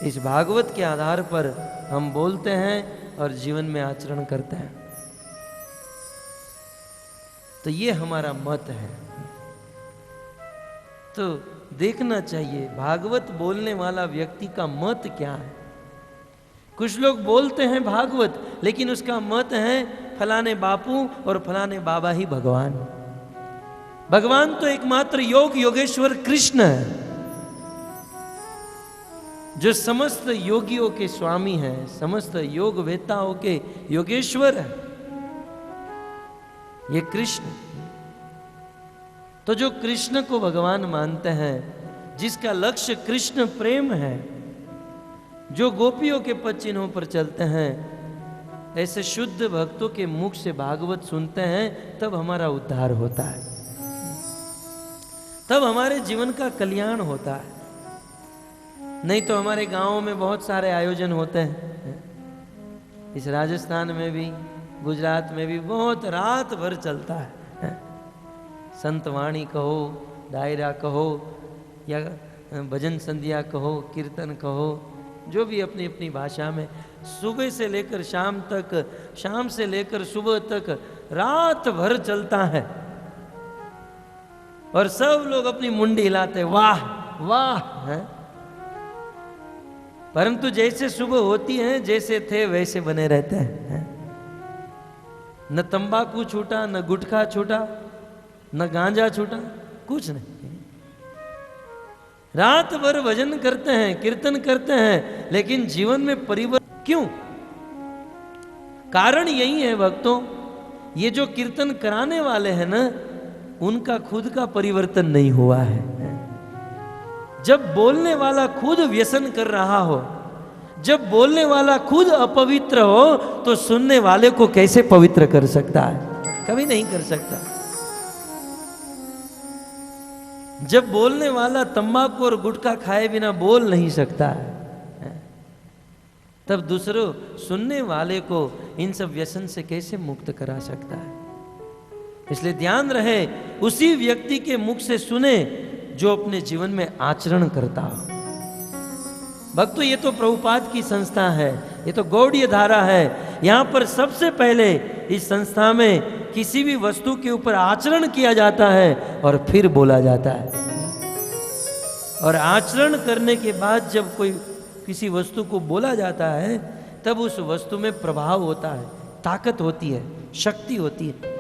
इस भागवत के आधार पर हम बोलते हैं और जीवन में आचरण करते हैं। तो ये हमारा मत है। तो देखना चाहिए भागवत बोलने वाला व्यक्ति का मत क्या है। कुछ लोग बोलते हैं भागवत, लेकिन उसका मत है फलाने बापू और फलाने बाबा ही भगवान। भगवान तो एकमात्र योग योगेश्वर कृष्ण है, जो समस्त योगियों के स्वामी हैं, समस्त योग वेताओं के योगेश्वर है ये कृष्ण। तो जो कृष्ण को भगवान मानते हैं, जिसका लक्ष्य कृष्ण प्रेम है, जो गोपियों के पद चिन्हों पर चलते हैं, ऐसे शुद्ध भक्तों के मुख से भागवत सुनते हैं, तब हमारा उद्धार होता है, तब हमारे जीवन का कल्याण होता है। नहीं तो हमारे गांवों में बहुत सारे आयोजन होते हैं। इस राजस्थान में भी, गुजरात में भी बहुत रात भर चलता है। संतवाणी कहो, डायरा कहो, या भजन संध्या कहो, कीर्तन कहो, जो भी अपनी अपनी भाषा में, सुबह से लेकर शाम तक, शाम से लेकर सुबह तक रात भर चलता है। और सब लोग अपनी मुंडी हिलाते, वाह वाह है। परंतु जैसे सुबह होती है, जैसे थे वैसे बने रहते हैं। न तंबाकू छूटा, न गुटखा छूटा, न गांजा छूटा, कुछ नहीं। रात भर भजन करते हैं, कीर्तन करते हैं, लेकिन जीवन में परिवर्तन क्यों? कारण यही है भक्तों, ये जो कीर्तन कराने वाले हैं ना, उनका खुद का परिवर्तन नहीं हुआ है। जब बोलने वाला खुद व्यसन कर रहा हो, जब बोलने वाला खुद अपवित्र हो, तो सुनने वाले को कैसे पवित्र कर सकता है? कभी नहीं कर सकता। जब बोलने वाला तंबाकू और गुटखा खाए बिना बोल नहीं सकता है, तब दूसरों सुनने वाले को इन सब व्यसन से कैसे मुक्त करा सकता है? इसलिए ध्यान रहे, उसी व्यक्ति के मुख से सुने जो अपने जीवन में आचरण करता हो। भक्तों, ये तो प्रभुपाद की संस्था है, ये तो गौड़ीय धारा है। यहाँ पर सबसे पहले इस संस्था में किसी भी वस्तु के ऊपर आचरण किया जाता है और फिर बोला जाता है। और आचरण करने के बाद जब कोई किसी वस्तु को बोला जाता है, तब उस वस्तु में प्रभाव होता है, ताकत होती है, शक्ति होती है।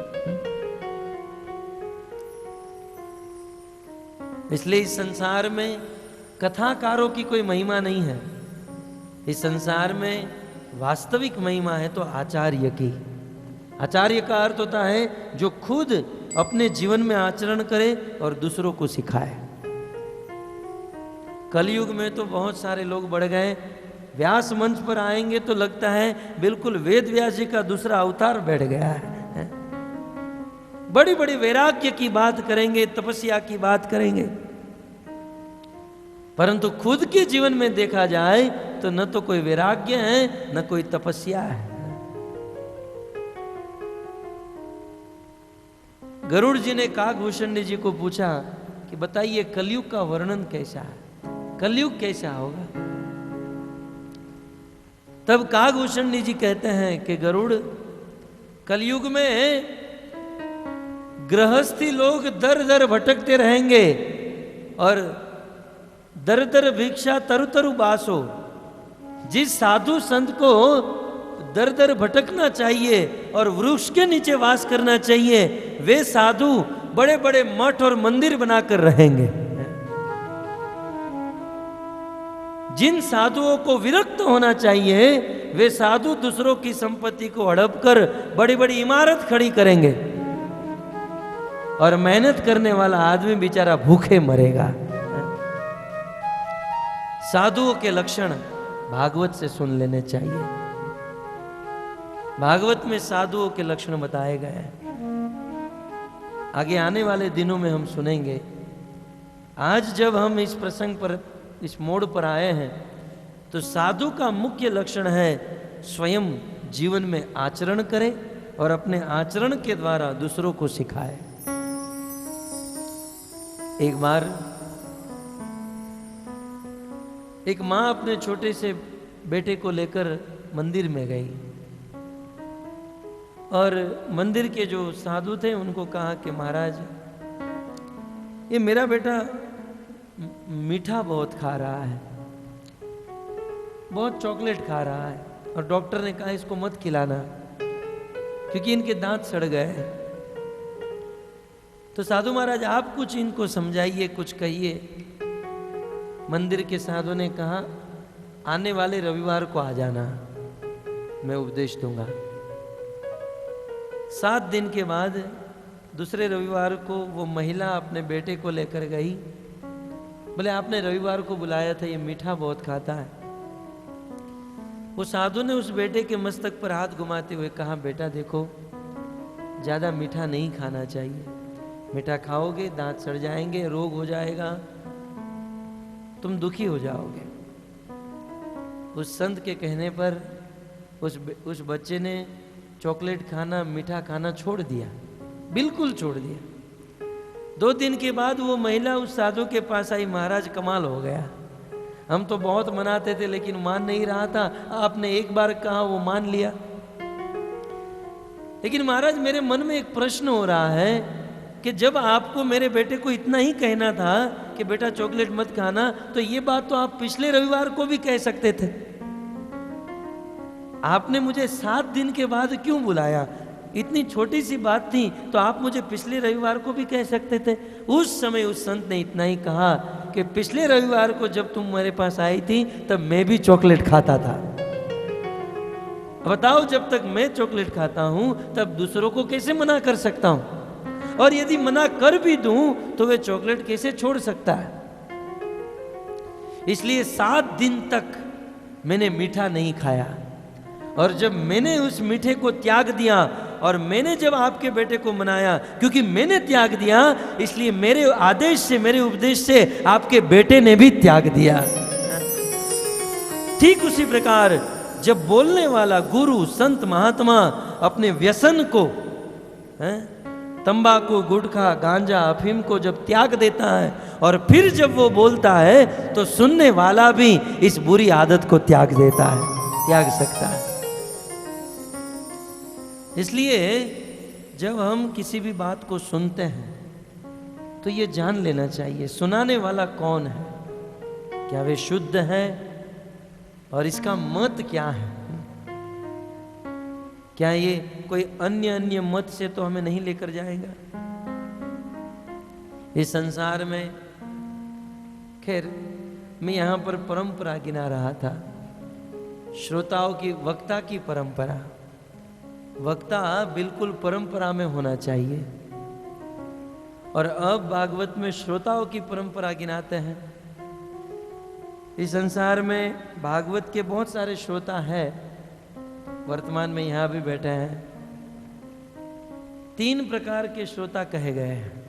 इसलिए इस संसार में कथाकारों की कोई महिमा नहीं है। इस संसार में वास्तविक महिमा है तो आचार्य की। आचार्य का अर्थ होता है जो खुद अपने जीवन में आचरण करे और दूसरों को सिखाए। कलयुग में तो बहुत सारे लोग बढ़ गए, व्यास मंच पर आएंगे तो लगता है बिल्कुल वेद व्यास जी का दूसरा अवतार बैठ गया है। बड़ी बड़ी वैराग्य की बात करेंगे, तपस्या की बात करेंगे, परंतु खुद के जीवन में देखा जाए तो न तो कोई वैराग्य है न कोई तपस्या है। गरुड़ जी ने काकभूषण जी को पूछा कि बताइए कलयुग का वर्णन कैसा है, कलयुग कैसा होगा। तब काकभूषण जी कहते हैं कि गरुड़, कलयुग में गृहस्थी लोग दर दर भटकते रहेंगे और दर दर भिक्षा तरु तरु बासो। जिस साधु संत को दर दर भटकना चाहिए और वृक्ष के नीचे वास करना चाहिए, वे साधु बड़े बड़े मठ और मंदिर बनाकर रहेंगे। जिन साधुओं को विरक्त होना चाहिए, वे साधु दूसरों की संपत्ति को हड़प कर बड़ी बड़ी इमारत खड़ी करेंगे और मेहनत करने वाला आदमी बेचारा भूखे मरेगा। साधुओं के लक्षण भागवत से सुन लेने चाहिए। भागवत में साधुओं के लक्षण बताए गए हैं। आगे आने वाले दिनों में हम सुनेंगे। आज जब हम इस प्रसंग पर, इस मोड़ पर आए हैं, तो साधु का मुख्य लक्षण है स्वयं जीवन में आचरण करे और अपने आचरण के द्वारा दूसरों को सिखाए। एक बार एक माँ अपने छोटे से बेटे को लेकर मंदिर में गई और मंदिर के जो साधु थे उनको कहा कि महाराज, ये मेरा बेटा मीठा बहुत खा रहा है, बहुत चॉकलेट खा रहा है, और डॉक्टर ने कहा इसको मत खिलाना क्योंकि इनके दांत सड़ गए हैं। तो साधु महाराज आप कुछ इनको समझाइए, कुछ कहिए। मंदिर के साधु ने कहा आने वाले रविवार को आ जाना, मैं उपदेश दूंगा। 7 दिन के बाद दूसरे रविवार को वो महिला अपने बेटे को लेकर गई। बोले आपने रविवार को बुलाया था, ये मीठा बहुत खाता है। वो साधु ने उस बेटे के मस्तक पर हाथ घुमाते हुए कहा, बेटा देखो, ज़्यादा मीठा नहीं खाना चाहिए। मीठा खाओगे दांत सड़ जाएंगे, रोग हो जाएगा, तुम दुखी हो जाओगे। उस संत के कहने पर उस बच्चे ने चॉकलेट खाना, मीठा खाना छोड़ दिया, बिल्कुल छोड़ दिया। 2 दिन के बाद वो महिला उस साधु के पास आई, महाराज कमाल हो गया, हम तो बहुत मनाते थे लेकिन मान नहीं रहा था, आपने एक बार कहा वो मान लिया। लेकिन महाराज मेरे मन में एक प्रश्न हो रहा है कि जब आपको मेरे बेटे को इतना ही कहना था कि बेटा चॉकलेट मत खाना, तो ये बात तो आप पिछले रविवार को भी कह सकते थे। आपने मुझे 7 दिन के बाद क्यों बुलाया? इतनी छोटी सी बात थी तो आप मुझे पिछले रविवार को भी कह सकते थे। उस समय उस संत ने इतना ही कहा कि पिछले रविवार को जब तुम मेरे पास आई थी तब मैं भी चॉकलेट खाता था। बताओ, जब तक मैं चॉकलेट खाता हूं तब दूसरों को कैसे मना कर सकता हूं? और यदि मना कर भी दूं तो वे चॉकलेट कैसे छोड़ सकता है? इसलिए 7 दिन तक मैंने मीठा नहीं खाया, और जब मैंने उस मीठे को त्याग दिया और मैंने जब आपके बेटे को मनाया, क्योंकि मैंने त्याग दिया इसलिए मेरे आदेश से, मेरे उपदेश से आपके बेटे ने भी त्याग दिया। ठीक उसी प्रकार जब बोलने वाला गुरु, संत, महात्मा अपने व्यसन को, तंबाकू, गुटखा, गांजा, अफीम को जब त्याग देता है और फिर जब वो बोलता है तो सुनने वाला भी इस बुरी आदत को त्याग देता है, त्याग सकता है। इसलिए जब हम किसी भी बात को सुनते हैं तो ये जान लेना चाहिए सुनाने वाला कौन है, क्या वे शुद्ध है और इसका मत क्या है। क्या ये कोई अन्य मत से तो हमें नहीं लेकर जाएगा? इस संसार में, खैर मैं यहाँ पर परंपरा गिना रहा था, श्रोताओं की, वक्ता की परंपरा। वक्ता बिल्कुल परंपरा में होना चाहिए। और अब भागवत में श्रोताओं की परंपरा गिनाते हैं। इस संसार में भागवत के बहुत सारे श्रोता हैं, वर्तमान में यहाँ भी बैठे हैं। 3 प्रकार के श्रोता कहे गए हैं।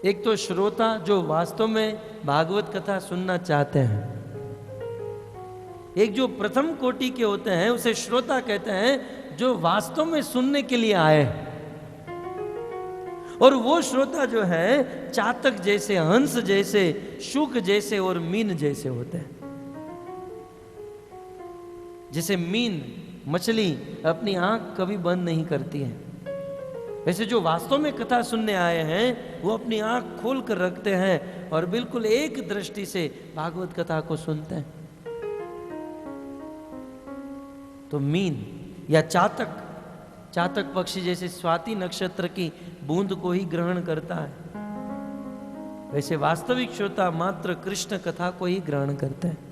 एक तो श्रोता जो वास्तव में भागवत कथा सुनना चाहते हैं। एक जो प्रथम कोटि के होते हैं उसे श्रोता कहते हैं, जो वास्तव में सुनने के लिए आए हैं। और वो श्रोता जो है चातक जैसे, हंस जैसे, शुक जैसे और मीन जैसे होते हैं। जैसे मीन, मछली अपनी आंख कभी बंद नहीं करती है, वैसे जो वास्तव में कथा सुनने आए हैं वो अपनी आंख खोल कर रखते हैं और बिल्कुल एक दृष्टि से भागवत कथा को सुनते हैं। तो मीन या चातक, चातक पक्षी जैसे स्वाति नक्षत्र की बूंद को ही ग्रहण करता है, वैसे वास्तविक श्रोता मात्र कृष्ण कथा को ही ग्रहण करते हैं।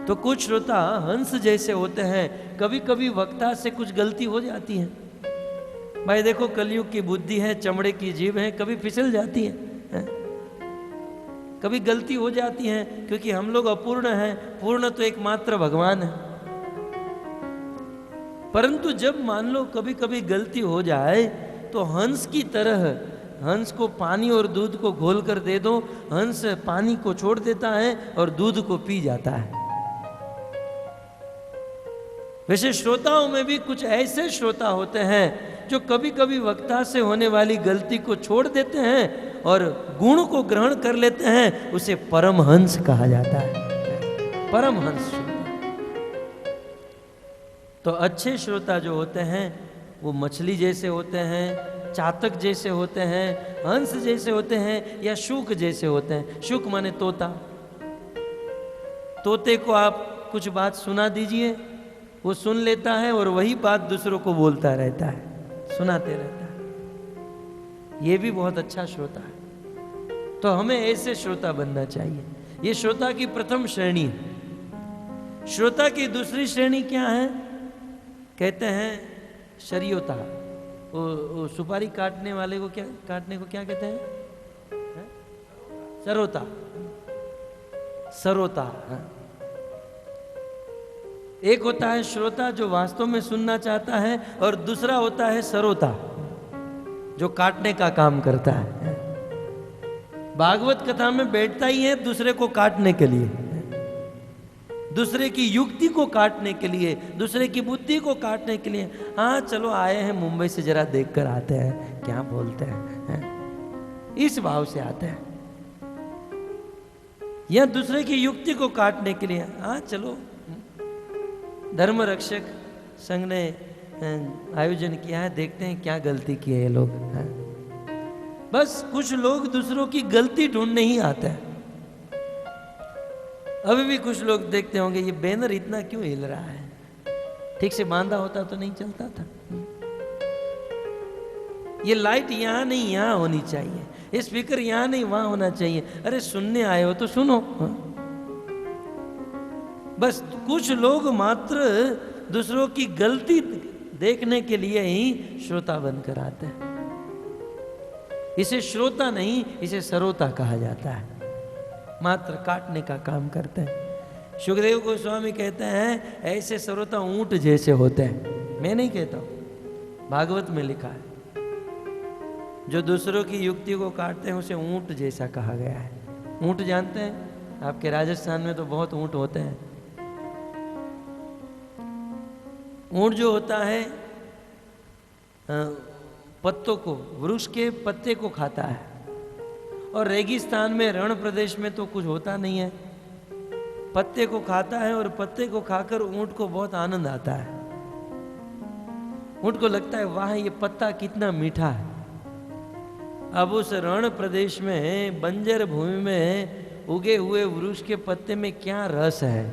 तो कुछ श्रोता हंस जैसे होते हैं, कभी कभी वक्ता से कुछ गलती हो जाती है। भाई देखो, कलयुग की बुद्धि है, चमड़े की जीभ है, कभी फिसल जाती है, कभी गलती हो जाती है, क्योंकि हम लोग अपूर्ण हैं, पूर्ण तो एकमात्र भगवान है। परंतु जब मान लो कभी कभी गलती हो जाए तो हंस की तरह, हंस को पानी और दूध को घोल कर दे दो, हंस पानी को छोड़ देता है और दूध को पी जाता है। वैसे श्रोताओं में भी कुछ ऐसे श्रोता होते हैं जो कभी कभी वक्ता से होने वाली गलती को छोड़ देते हैं और गुण को ग्रहण कर लेते हैं। उसे परमहंस कहा जाता है, परमहंस श्रोता। तो अच्छे श्रोता जो होते हैं वो मछली जैसे होते हैं, चातक जैसे होते हैं, हंस जैसे होते हैं या शुक जैसे होते हैं। शुक माने तोता। तोते को आप कुछ बात सुना दीजिए, वो सुन लेता है और वही बात दूसरों को बोलता रहता है, सुनाते रहता है। ये भी बहुत अच्छा श्रोता है। तो हमें ऐसे श्रोता बनना चाहिए। ये श्रोता की प्रथम श्रेणी है। श्रोता की दूसरी श्रेणी क्या है? कहते हैं शरीयोता। वो सुपारी काटने वाले को क्या, काटने को क्या कहते हैं? सरोता। सरोता। एक होता है श्रोता जो वास्तव में सुनना चाहता है, और दूसरा होता है सरोता जो काटने का काम करता है। भागवत कथा में बैठता ही है दूसरे को काटने के लिए, दूसरे की युक्ति को काटने के लिए, दूसरे की बुद्धि को काटने के लिए। हाँ चलो आए हैं मुंबई से, जरा देख कर आते हैं क्या बोलते हैं, इस भाव से आते हैं। या दूसरे की युक्ति को काटने के लिए, हाँ चलो धर्म रक्षक संघ ने आयोजन किया है, देखते हैं क्या गलती की है ये लोग। बस कुछ लोग दूसरों की गलती ढूंढने ही आते हैं। अभी भी कुछ लोग देखते होंगे ये बैनर इतना क्यों हिल रहा है, ठीक से बांधा होता तो नहीं चलता था। ये लाइट यहाँ नहीं यहाँ होनी चाहिए, ये स्पीकर यहाँ नहीं वहां होना चाहिए। अरे सुनने आए हो तो सुनो। बस कुछ लोग मात्र दूसरों की गलती देखने के लिए ही श्रोता बनकर आते हैं। इसे श्रोता नहीं, इसे सरोता कहा जाता है। मात्र काटने का काम करते हैं। सुखदेव गोस्वामी कहते हैं ऐसे सरोता ऊंट जैसे होते हैं। मैं नहीं कहता हूं, भागवत में लिखा है। जो दूसरों की युक्ति को काटते हैं उसे ऊंट जैसा कहा गया है। ऊंट जानते हैं? आपके राजस्थान में तो बहुत ऊंट होते हैं। ऊंट जो होता है पत्तों को, वृक्ष के पत्ते को खाता है, और रेगिस्तान में, रण प्रदेश में तो कुछ होता नहीं है, पत्ते को खाता है, और पत्ते को खाकर ऊंट को बहुत आनंद आता है। ऊंट को लगता है वाह ये पत्ता कितना मीठा है। अब उस रण प्रदेश में, बंजर भूमि में उगे हुए वृक्ष के पत्ते में क्या रस है।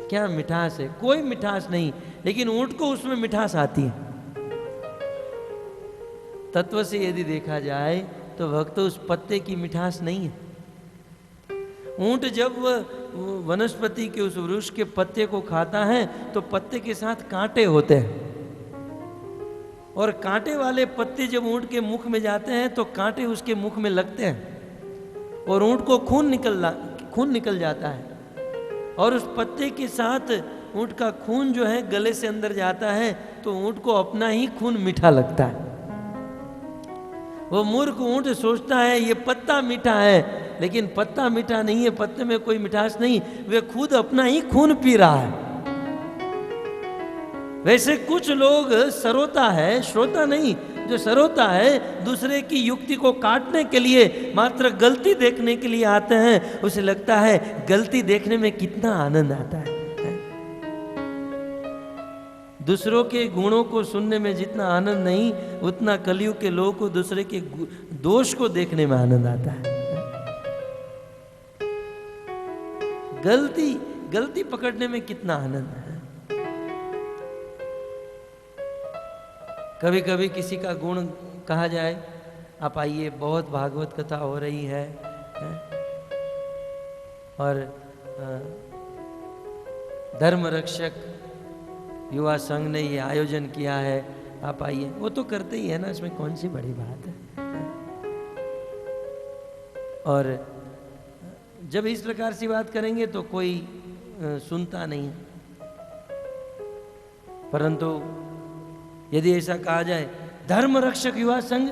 क्या मिठास है? कोई मिठास नहीं, लेकिन ऊंट को उसमें मिठास आती है। तत्व से यदि देखा जाए तो भक्त उस पत्ते की मिठास नहीं है। ऊंट जब वह वनस्पति के उस वृक्ष के पत्ते को खाता है तो पत्ते के साथ कांटे होते हैं, और कांटे वाले पत्ते जब ऊंट के मुख में जाते हैं तो कांटे उसके मुख में लगते हैं और ऊंट को खून निकल जाता है, और उस पत्ते के साथ ऊंट का खून जो है गले से अंदर जाता है तो ऊंट को अपना ही खून मीठा लगता है। वो मूर्ख ऊंट सोचता है ये पत्ता मीठा है, लेकिन पत्ता मीठा नहीं है, पत्ते में कोई मिठास नहीं, वे खुद अपना ही खून पी रहा है। वैसे कुछ लोग सरोता है, श्रोता नहीं, जो सरोता है दूसरे की युक्ति को काटने के लिए, मात्र गलती देखने के लिए आते हैं। उसे लगता है गलती देखने में कितना आनंद आता है। दूसरों के गुणों को सुनने में जितना आनंद नहीं, उतना कलयुग के लोगों को दूसरे के दोष को देखने में आनंद आता है। गलती पकड़ने में कितना आनंद है। कभी कभी किसी का गुण कहा जाए, आप आइए बहुत भागवत कथा हो रही है और धर्म रक्षक युवा संघ ने ये आयोजन किया है, आप आइए। वो तो करते ही है ना, इसमें कौन सी बड़ी बात है। और जब इस प्रकार से बात करेंगे तो कोई सुनता नहीं है, परंतु यदि ऐसा कहा जाए धर्म रक्षक युवा संघ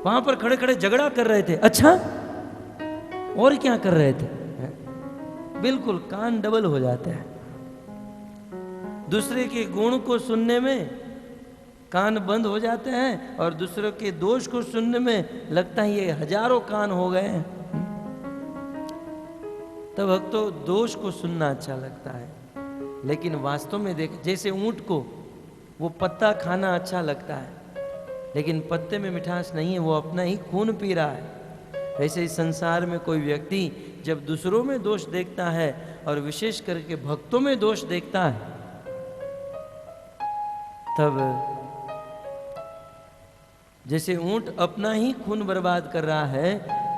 वहां पर खड़े खड़े झगड़ा कर रहे थे, अच्छा और क्या कर रहे थे, बिल्कुल कान डबल हो जाते हैं। दूसरे के गुण को सुनने में कान बंद हो जाते हैं और दूसरों के दोष को सुनने में लगता है ये हजारों कान हो गए हैं। तब भक्तों दोष को सुनना अच्छा लगता है, लेकिन वास्तव में देख, जैसे ऊंट को वो पत्ता खाना अच्छा लगता है, लेकिन पत्ते में मिठास नहीं है, वो अपना ही खून पी रहा है। वैसे इस संसार में कोई व्यक्ति जब दूसरों में दोष देखता है और विशेष करके भक्तों में दोष देखता है, तब जैसे ऊंट अपना ही खून बर्बाद कर रहा है,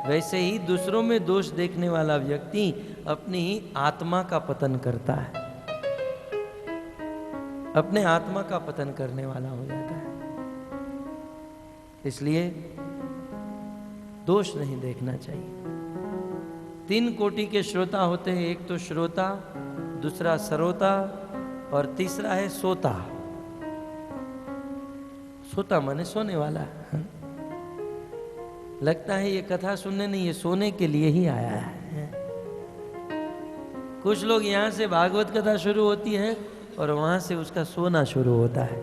वैसे ही दूसरों में दोष देखने वाला व्यक्ति अपनी ही आत्मा का पतन करता है, अपने आत्मा का पतन करने वाला हो जाता है। इसलिए दोष नहीं देखना चाहिए। 3 कोटि के श्रोता होते हैं, एक तो श्रोता, दूसरा सरोता और तीसरा है सोता। सोता माने सोने वाला। लगता है ये कथा सुनने नहीं, ये सोने के लिए ही आया है। कुछ लोग यहां से भागवत कथा शुरू होती है और वहां से उसका सोना शुरू होता है।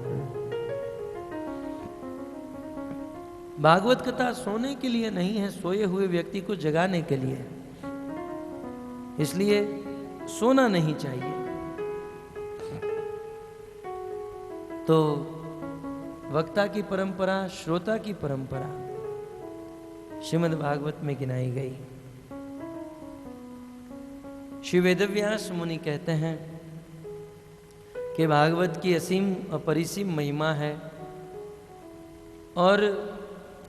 भागवत कथा सोने के लिए नहीं है, सोए हुए व्यक्ति को जगाने के लिए। इसलिए सोना नहीं चाहिए। तो वक्ता की परंपरा, श्रोता की परंपरा श्रीमद् भागवत में गिनाई गई। श्री वेदव्यास मुनि कहते हैं कि भागवत की असीम अपरिसीम महिमा है, और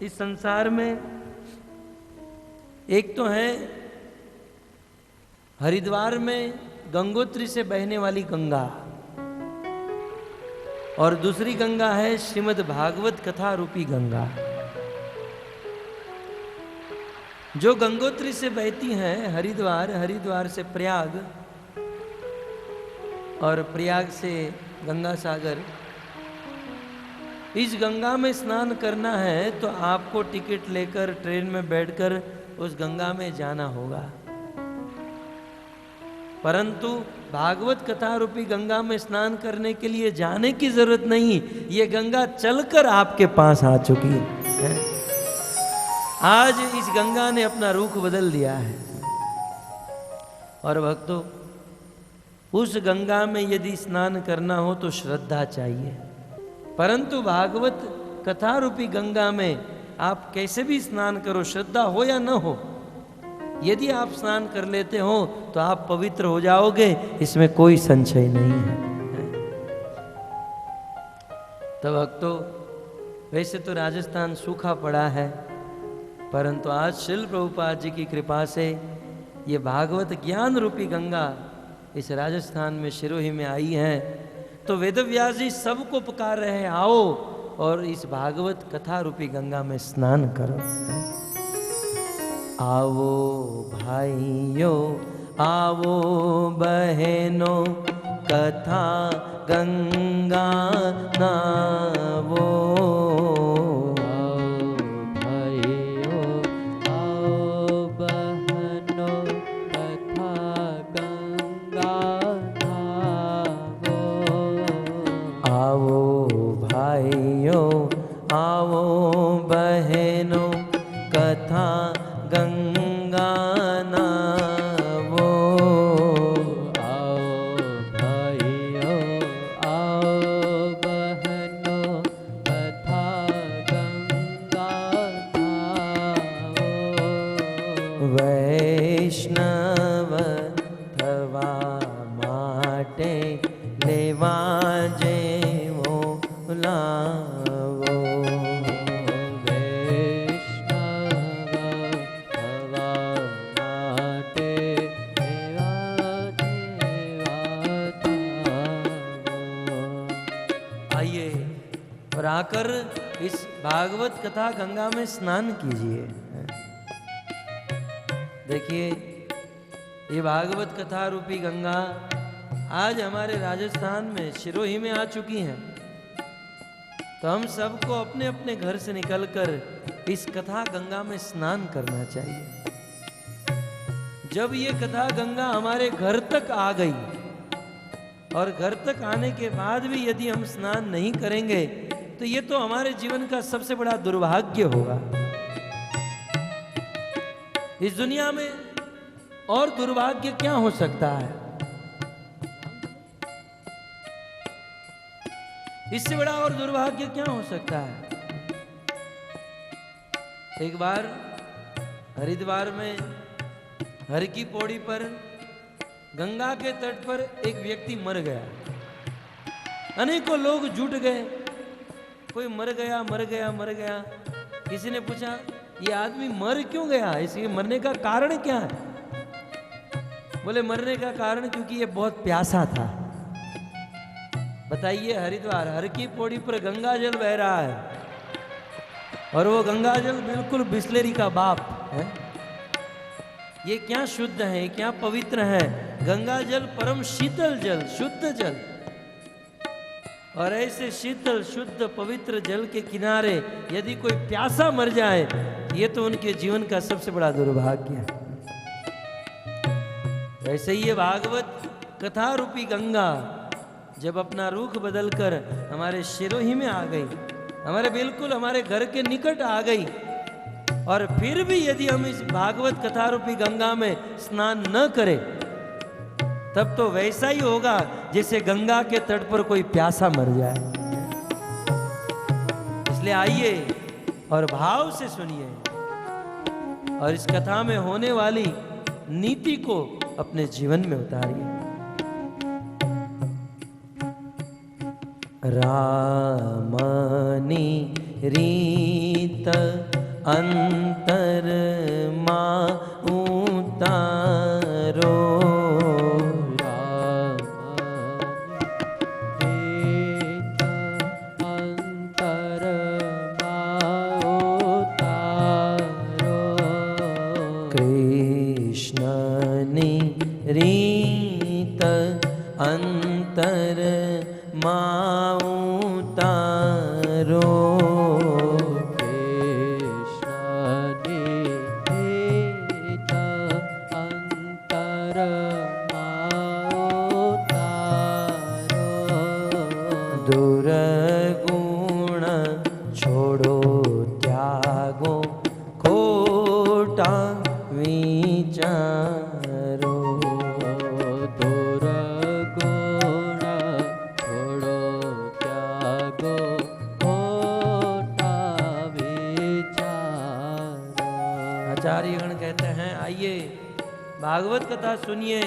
इस संसार में एक तो है हरिद्वार में गंगोत्री से बहने वाली गंगा, और दूसरी गंगा है श्रीमद् भागवत कथा रूपी गंगा। जो गंगोत्री से बहती है हरिद्वार, हरिद्वार से प्रयाग, और प्रयाग से गंगा सागर। इस गंगा में स्नान करना है तो आपको टिकट लेकर ट्रेन में बैठकर उस गंगा में जाना होगा, परंतु भागवत कथा रूपी गंगा में स्नान करने के लिए जाने की जरूरत नहीं। ये गंगा चलकर आपके पास आ चुकी है। आज इस गंगा ने अपना रुख बदल दिया है। और भक्तों, उस गंगा में यदि स्नान करना हो तो श्रद्धा चाहिए, परंतु भागवत कथा रूपी गंगा में आप कैसे भी स्नान करो, श्रद्धा हो या न हो, यदि आप स्नान कर लेते हो तो आप पवित्र हो जाओगे, इसमें कोई संशय नहीं है। तो भक्तों, वैसे तो राजस्थान सूखा पड़ा है, परंतु आज श्रील प्रभुपाद जी की कृपा से ये भागवत ज्ञान रूपी गंगा इस राजस्थान में सिरोही में आई है। तो वेदव्यास जी सबको पुकार रहे हैं, आओ और इस भागवत कथा रूपी गंगा में स्नान करो। आओ भाइयों, आओ बहनों, कथा गंगा नावो। आओ बहनों, कथा गंगा नावो। आओ भाइयों, आओ बहनों, कथा गंगा नावो। वैष्णव थवा माटे लेवा जेवो लावो। आइए और आकर इस भागवत कथा गंगा में स्नान कीजिए। देखिए, ये भागवत कथा रूपी गंगा आज हमारे राजस्थान में सिरोही में आ चुकी हैं। तो हम सबको अपने अपने घर से निकलकर इस कथा गंगा में स्नान करना चाहिए। जब ये कथा गंगा हमारे घर तक आ गई और घर तक आने के बाद भी यदि हम स्नान नहीं करेंगे तो ये तो हमारे जीवन का सबसे बड़ा दुर्भाग्य होगा। इस दुनिया में और दुर्भाग्य क्या हो सकता है? इससे बड़ा और दुर्भाग्य क्या हो सकता है? एक बार हरिद्वार में हर की पौड़ी पर गंगा के तट पर एक व्यक्ति मर गया। अनेकों लोग जुट गए, कोई मर गया मर गया मर गया। किसी ने पूछा, ये आदमी मर क्यों गया, इसके मरने का कारण क्या है? बोले, मरने का कारण क्योंकि ये बहुत प्यासा था। बताइए, हरिद्वार हर की पौड़ी पर गंगा जल बह रहा है और वो गंगा जल बिल्कुल बिस्लेरी का बाप है। ये क्या शुद्ध है, क्या पवित्र है। गंगा जल परम शीतल जल, शुद्ध जल। और ऐसे शीतल शुद्ध पवित्र जल के किनारे यदि कोई प्यासा मर जाए, ये तो उनके जीवन का सबसे बड़ा दुर्भाग्य है। वैसे ही ये भागवत कथा रूपी गंगा जब अपना रुख बदलकर हमारे सिरोही में आ गई, हमारे घर के निकट आ गई, और फिर भी यदि हम इस भागवत कथा रूपी गंगा में स्नान न करें, तब तो वैसा ही होगा जैसे गंगा के तट पर कोई प्यासा मर जाए। इसलिए आइए और भाव से सुनिए और इस कथा में होने वाली नीति को अपने जीवन में उतारिए। रामनी रीत अंतर मां उतारो। रीत अंतर मां उतारो। कृष्ण अंतर मां उतारो। दुर्गुण छोड़ो त्यागो खोटा विचारो। आचार्यगण कहते बैठे हैं, आइए भागवत कथा सुनिए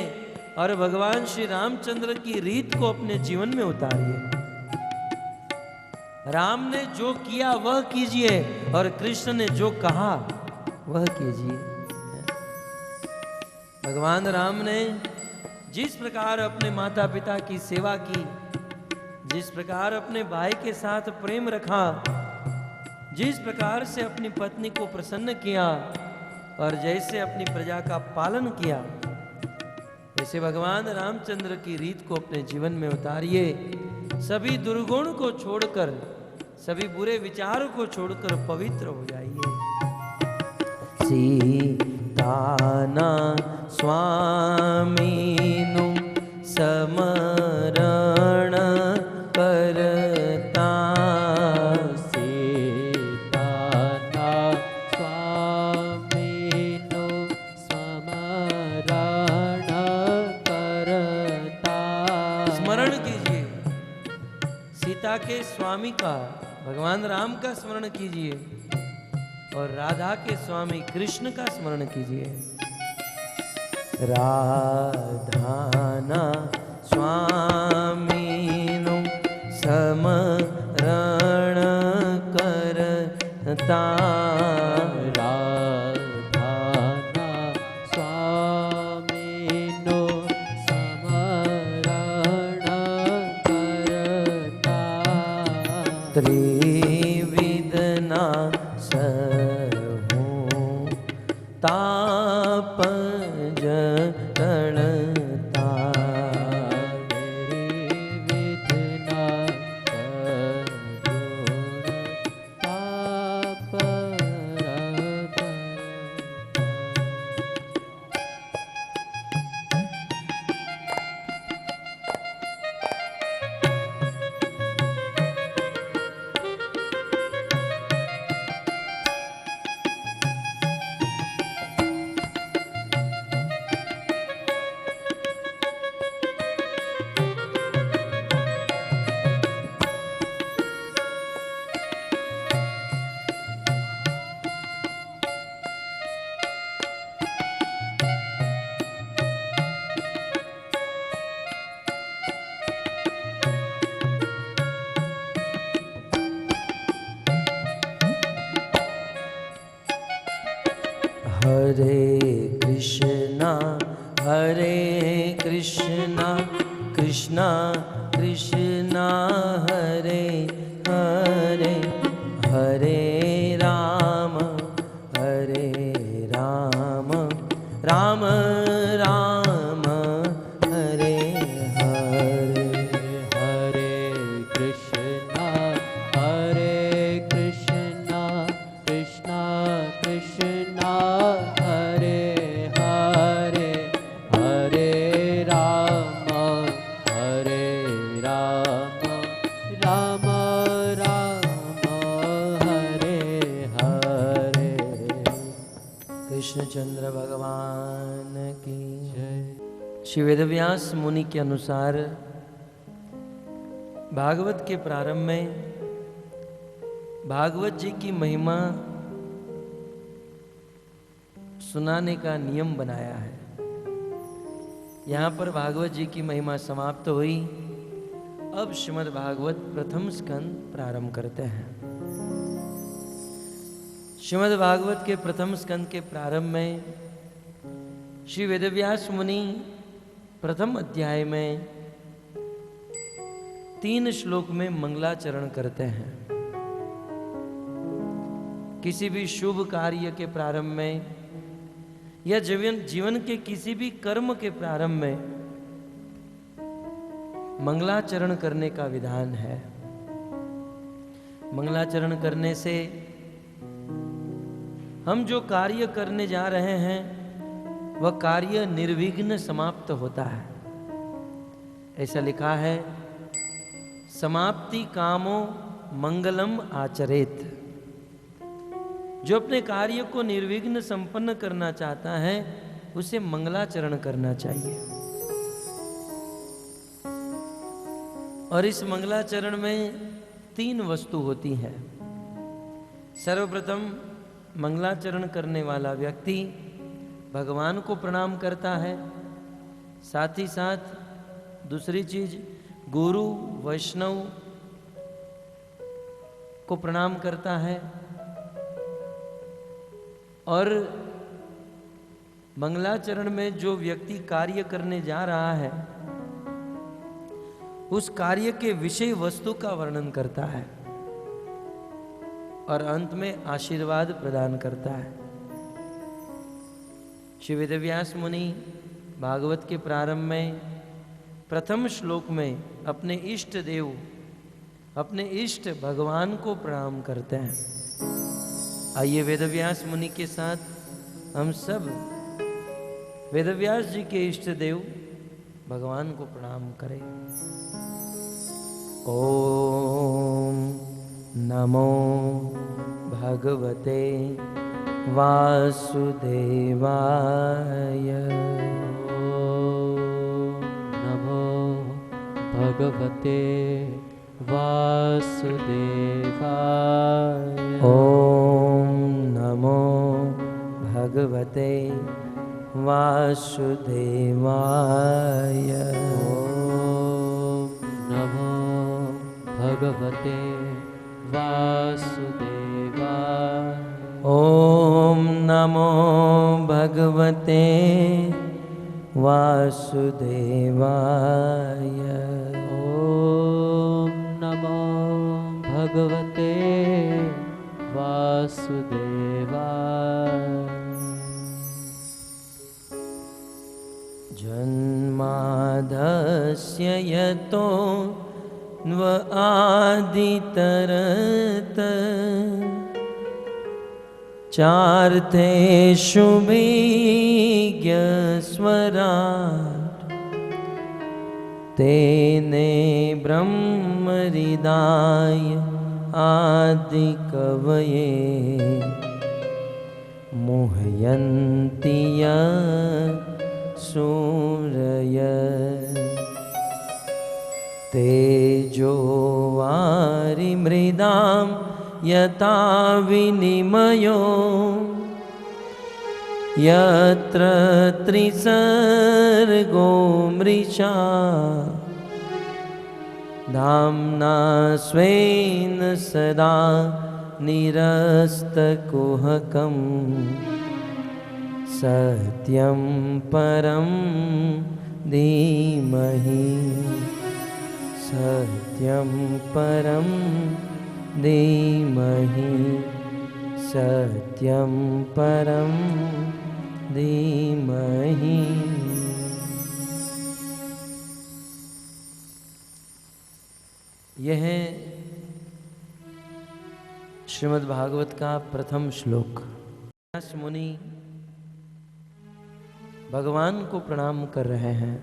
और भगवान श्री रामचंद्र की रीत को अपने जीवन में उतारिए। राम ने जो किया वह कीजिए और कृष्ण ने जो कहा वह कीजिए। भगवान राम ने जिस प्रकार अपने माता पिता की सेवा की, जिस प्रकार अपने भाई के साथ प्रेम रखा, जिस प्रकार से अपनी पत्नी को प्रसन्न किया और जैसे अपनी प्रजा का पालन किया, ऐसे भगवान रामचंद्र की रीत को अपने जीवन में उतारिए। सभी दुर्गुण को छोड़कर, सभी बुरे विचारों को छोड़कर पवित्र हो जाइए। सीताना स्वामीनु समरण करता, सीताना स्वामीनु स्मरण करता। स्मरण कीजिए सीता के स्वामी का, भगवान राम का स्मरण कीजिए और राधा के स्वामी कृष्ण का स्मरण कीजिए। राधाना स्वामीनु समरण करता, राधाना स्वामीनु स्मरण करता। त्रिविधना ताप जटणता, विधना ताप हरे कृष्णा कृष्णा कृष्णा हरे हरे, हरे राम राम राम हरे हरे। हरे कृष्णा कृष्णा कृष्णा हरे हरे, हरे राम राम राम हरे हरे। कृष्णचंद्र भगवान की जय। श्री वेदव्यास मुनि के अनुसार भागवत के प्रारंभ में भागवत जी की महिमा सुनाने का नियम बनाया है। यहाँ पर भागवत जी की महिमा समाप्त हुई। अब श्रीमद् भागवत प्रथम स्कंद प्रारंभ करते हैं। श्रीमद् भागवत के प्रथम स्कंद के प्रारंभ में श्री वेदव्यास मुनि प्रथम अध्याय में 3 श्लोक में मंगलाचरण करते हैं। किसी भी शुभ कार्य के प्रारंभ में या जीवन के किसी भी कर्म के प्रारंभ में मंगलाचरण करने का विधान है। मंगलाचरण करने से हम जो कार्य करने जा रहे हैं वह कार्य निर्विघ्न समाप्त होता है। ऐसा लिखा है, समाप्ति कामो मंगलम आचरेत। जो अपने कार्य को निर्विघ्न संपन्न करना चाहता है उसे मंगलाचरण करना चाहिए। और इस मंगलाचरण में 3 वस्तु होती है। सर्वप्रथम मंगलाचरण करने वाला व्यक्ति भगवान को प्रणाम करता है, साथ ही साथ दूसरी चीज गुरु वैष्णव को प्रणाम करता है, और मंगलाचरण में जो व्यक्ति कार्य करने जा रहा है उस कार्य के विषय वस्तु का वर्णन करता है और अंत में आशीर्वाद प्रदान करता है। श्री वेदव्यास मुनि भागवत के प्रारंभ में प्रथम श्लोक में अपने इष्ट देव, अपने इष्ट भगवान को प्रणाम करते हैं। आइए वेदव्यास मुनि के साथ हम सब वेदव्यास जी के इष्ट देव भगवान को प्रणाम करें। ओम नमो भगवते वासुदेवाय। ओम नमो भगवते वासुदेवाय। ओम नमो भगवते वासुदेवाय। ओम नमो भगवते वासुदेवाय। ओम नमो भगवते वासुदेवाय। ओम नमो भगवते वासुदेवाय। जन्मादस्य यतो न्व आदितरत चार्थेषु विज्ञस्वराट् तेने ब्रह्महृदाय आदिकवये मुह्यन्ति सूरय तेजो वारिमृदां यथा विनिमयो यत्र त्रिसर्गो मृषा धाम्ना स्वेन सदा निरस्तकुहकं सत्यं परं धीमहि। सत्यं परं धीमहि। सत्यं परं धीमहि। यह है श्रीमद् भागवत का प्रथम श्लोक। व्यास मुनि भगवान को प्रणाम कर रहे हैं।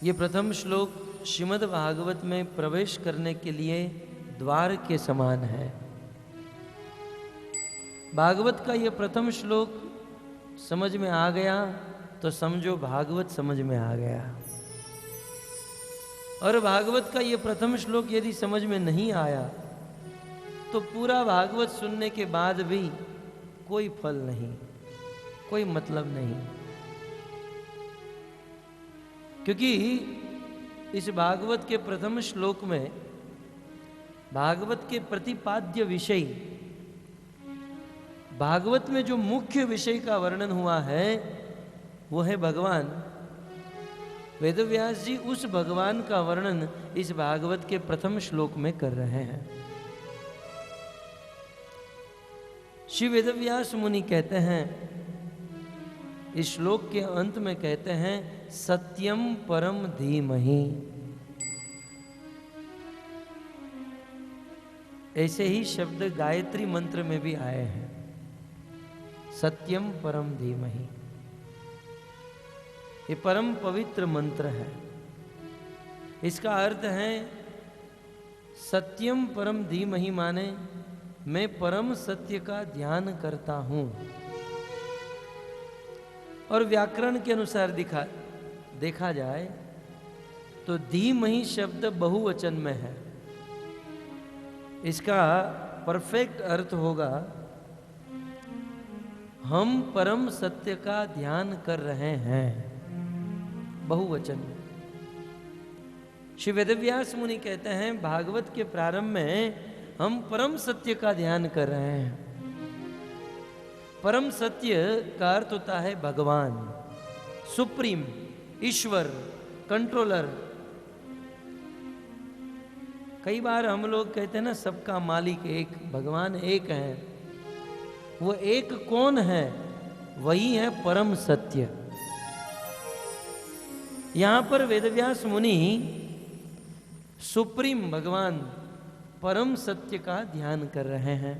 ये प्रथम श्लोक श्रीमद् भागवत में प्रवेश करने के लिए द्वार के समान है। भागवत का ये प्रथम श्लोक समझ में आ गया तो समझो भागवत समझ में आ गया, और भागवत का ये प्रथम श्लोक यदि समझ में नहीं आया तो पूरा भागवत सुनने के बाद भी कोई फल नहीं, कोई मतलब नहीं। क्योंकि इस भागवत के प्रथम श्लोक में भागवत के प्रतिपाद्य विषय, भागवत में जो मुख्य विषय का वर्णन हुआ है वो है भगवान। वेदव्यास जी उस भगवान का वर्णन इस भागवत के प्रथम श्लोक में कर रहे हैं। श्री वेदव्यास मुनि कहते हैं, इस श्लोक के अंत में कहते हैं सत्यम परम धीमहि। ऐसे ही शब्द गायत्री मंत्र में भी आए हैं, सत्यम परम धीमहि। ये परम पवित्र मंत्र है। इसका अर्थ है सत्यम परम धीमहि माने मैं परम सत्य का ध्यान करता हूं। और व्याकरण के अनुसार देखा जाए तो धीमहि शब्द बहुवचन में है। इसका परफेक्ट अर्थ होगा हम परम सत्य का ध्यान कर रहे हैं, बहुवचन। श्री वेदव्यास मुनि कहते हैं भागवत के प्रारंभ में हम परम सत्य का ध्यान कर रहे हैं। परम सत्य का अर्थ होता है भगवान, सुप्रीम, ईश्वर, कंट्रोलर। कई बार हम लोग कहते हैं ना सबका मालिक एक, भगवान एक है। वो एक कौन है? वही है परम सत्य। यहां पर वेदव्यास मुनि सुप्रीम भगवान परम सत्य का ध्यान कर रहे हैं।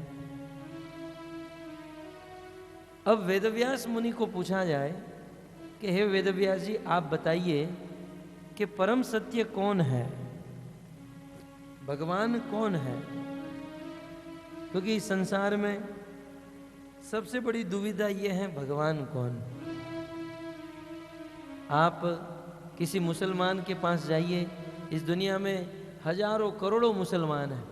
अब वेदव्यास मुनि को पूछा जाए कि हे वेदव्यास जी, आप बताइए कि परम सत्य कौन है, भगवान कौन है? क्योंकि इस संसार में सबसे बड़ी दुविधा यह है भगवान कौन। आप किसी मुसलमान के पास जाइए, इस दुनिया में हजारों करोड़ों मुसलमान हैं,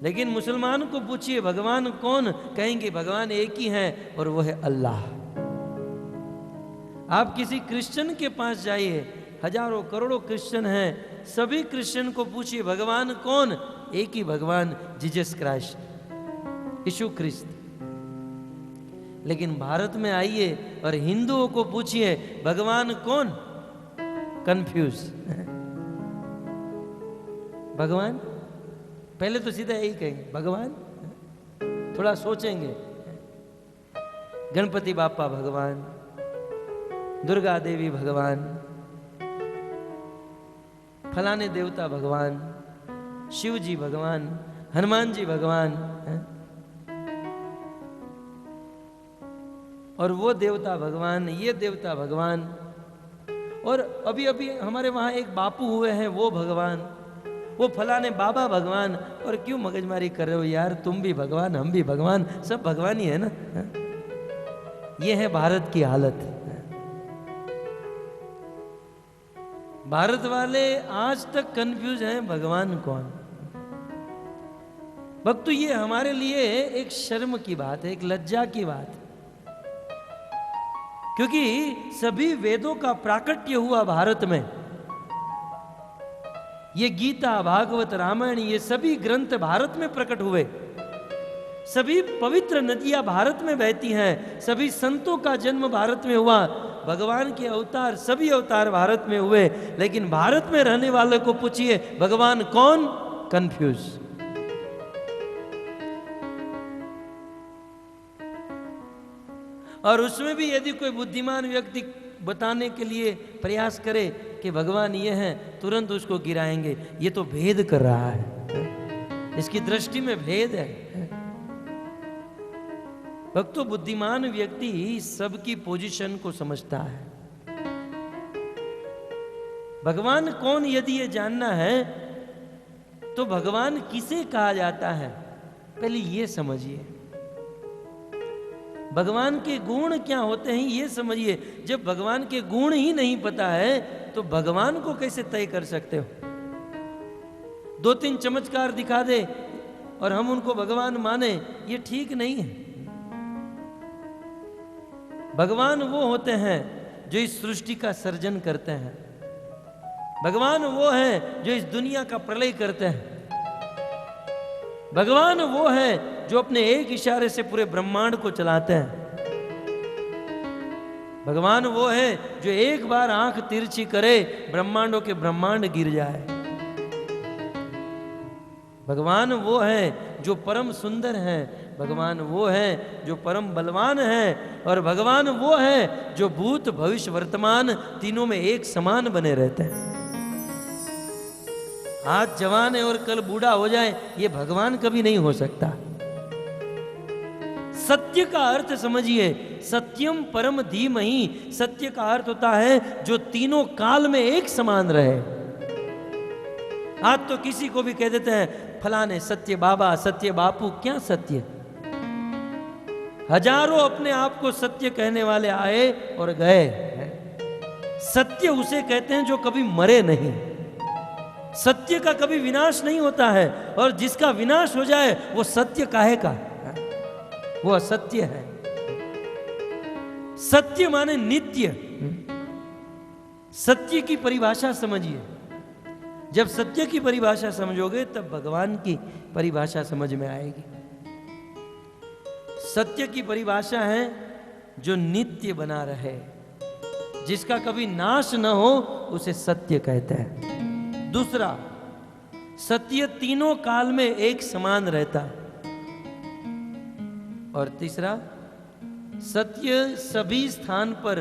लेकिन मुसलमान को पूछिए भगवान कौन, कहेंगे भगवान एक ही है और वो है अल्लाह। आप किसी क्रिश्चियन के पास जाइए, हजारों करोड़ों क्रिश्चियन हैं, सभी क्रिश्चियन को पूछिए भगवान कौन, एक ही भगवान, जीसस क्राइस्ट, यीशु ख्रिस्त। लेकिन भारत में आइए और हिंदुओं को पूछिए भगवान कौन, कंफ्यूज। भगवान, पहले तो सीधा यही कहेंगे भगवान, थोड़ा सोचेंगे गणपति बापा भगवान, दुर्गा देवी भगवान, फलाने देवता भगवान, शिव जी भगवान, हनुमान जी भगवान, और वो देवता भगवान, ये देवता भगवान, और अभी अभी हमारे वहां एक बापू हुए हैं वो भगवान, वो फलाने बाबा भगवान। और क्यों मगजमारी कर रहे हो यार, तुम भी भगवान, हम भी भगवान, सब भगवान ही है ना। ये है भारत की हालत। भारत वाले आज तक कंफ्यूज हैं भगवान कौन। भक्तों, ये हमारे लिए एक शर्म की बात है, एक लज्जा की बात है, क्योंकि सभी वेदों का प्राकट्य हुआ भारत में। ये गीता, भागवत, रामायण, ये सभी ग्रंथ भारत में प्रकट हुए। सभी पवित्र नदियां भारत में बहती हैं, सभी संतों का जन्म भारत में हुआ, भगवान के अवतार, सभी अवतार भारत में हुए। लेकिन भारत में रहने वालों को पूछिए भगवान कौन, कंफ्यूज। और उसमें भी यदि कोई बुद्धिमान व्यक्ति बताने के लिए प्रयास करे कि भगवान ये है, तुरंत उसको गिराएंगे, ये तो भेद कर रहा है, इसकी दृष्टि में भेद है। भक्तों, बुद्धिमान व्यक्ति सबकी पोजीशन को समझता है। भगवान कौन यदि ये जानना है तो भगवान किसे कहा जाता है, पहले ये समझिए। भगवान के गुण क्या होते हैं ये समझिए। जब भगवान के गुण ही नहीं पता है तो भगवान को कैसे तय कर सकते हो? 2-3 चमत्कार दिखा दे और हम उनको भगवान माने, ये ठीक नहीं है। भगवान वो होते हैं जो इस सृष्टि का सर्जन करते हैं। भगवान वो है जो इस दुनिया का प्रलय करते हैं। भगवान वो है जो अपने एक इशारे से पूरे ब्रह्मांड को चलाते हैं। भगवान वो है जो एक बार आंख तिरछी करे ब्रह्मांडों के ब्रह्मांड गिर जाए। भगवान वो है जो परम सुंदर है। भगवान वो है जो परम बलवान है। और भगवान वो है जो भूत भविष्य वर्तमान तीनों में एक समान बने रहते हैं। आज जवान है और कल बूढ़ा हो जाए, ये भगवान कभी नहीं हो सकता। सत्य का अर्थ समझिए, सत्यम परम धीमहि। सत्य का अर्थ होता है जो तीनों काल में एक समान रहे। आज तो किसी को भी कह देते हैं फलाने सत्य बाबा, सत्य बापू। क्या सत्य? हजारों अपने आप को सत्य कहने वाले आए और गए। सत्य उसे कहते हैं जो कभी मरे नहीं। सत्य का कभी विनाश नहीं होता है, और जिसका विनाश हो जाए वो सत्य काहे का? वो असत्य है। सत्य माने नित्य। सत्य की परिभाषा समझिए। जब सत्य की परिभाषा समझोगे तब भगवान की परिभाषा समझ में आएगी। सत्य की परिभाषा है जो नित्य बना रहे, जिसका कभी नाश न हो, उसे सत्य कहते हैं। दूसरा, सत्य तीनों काल में एक समान रहता। और तीसरा, सत्य सभी स्थान पर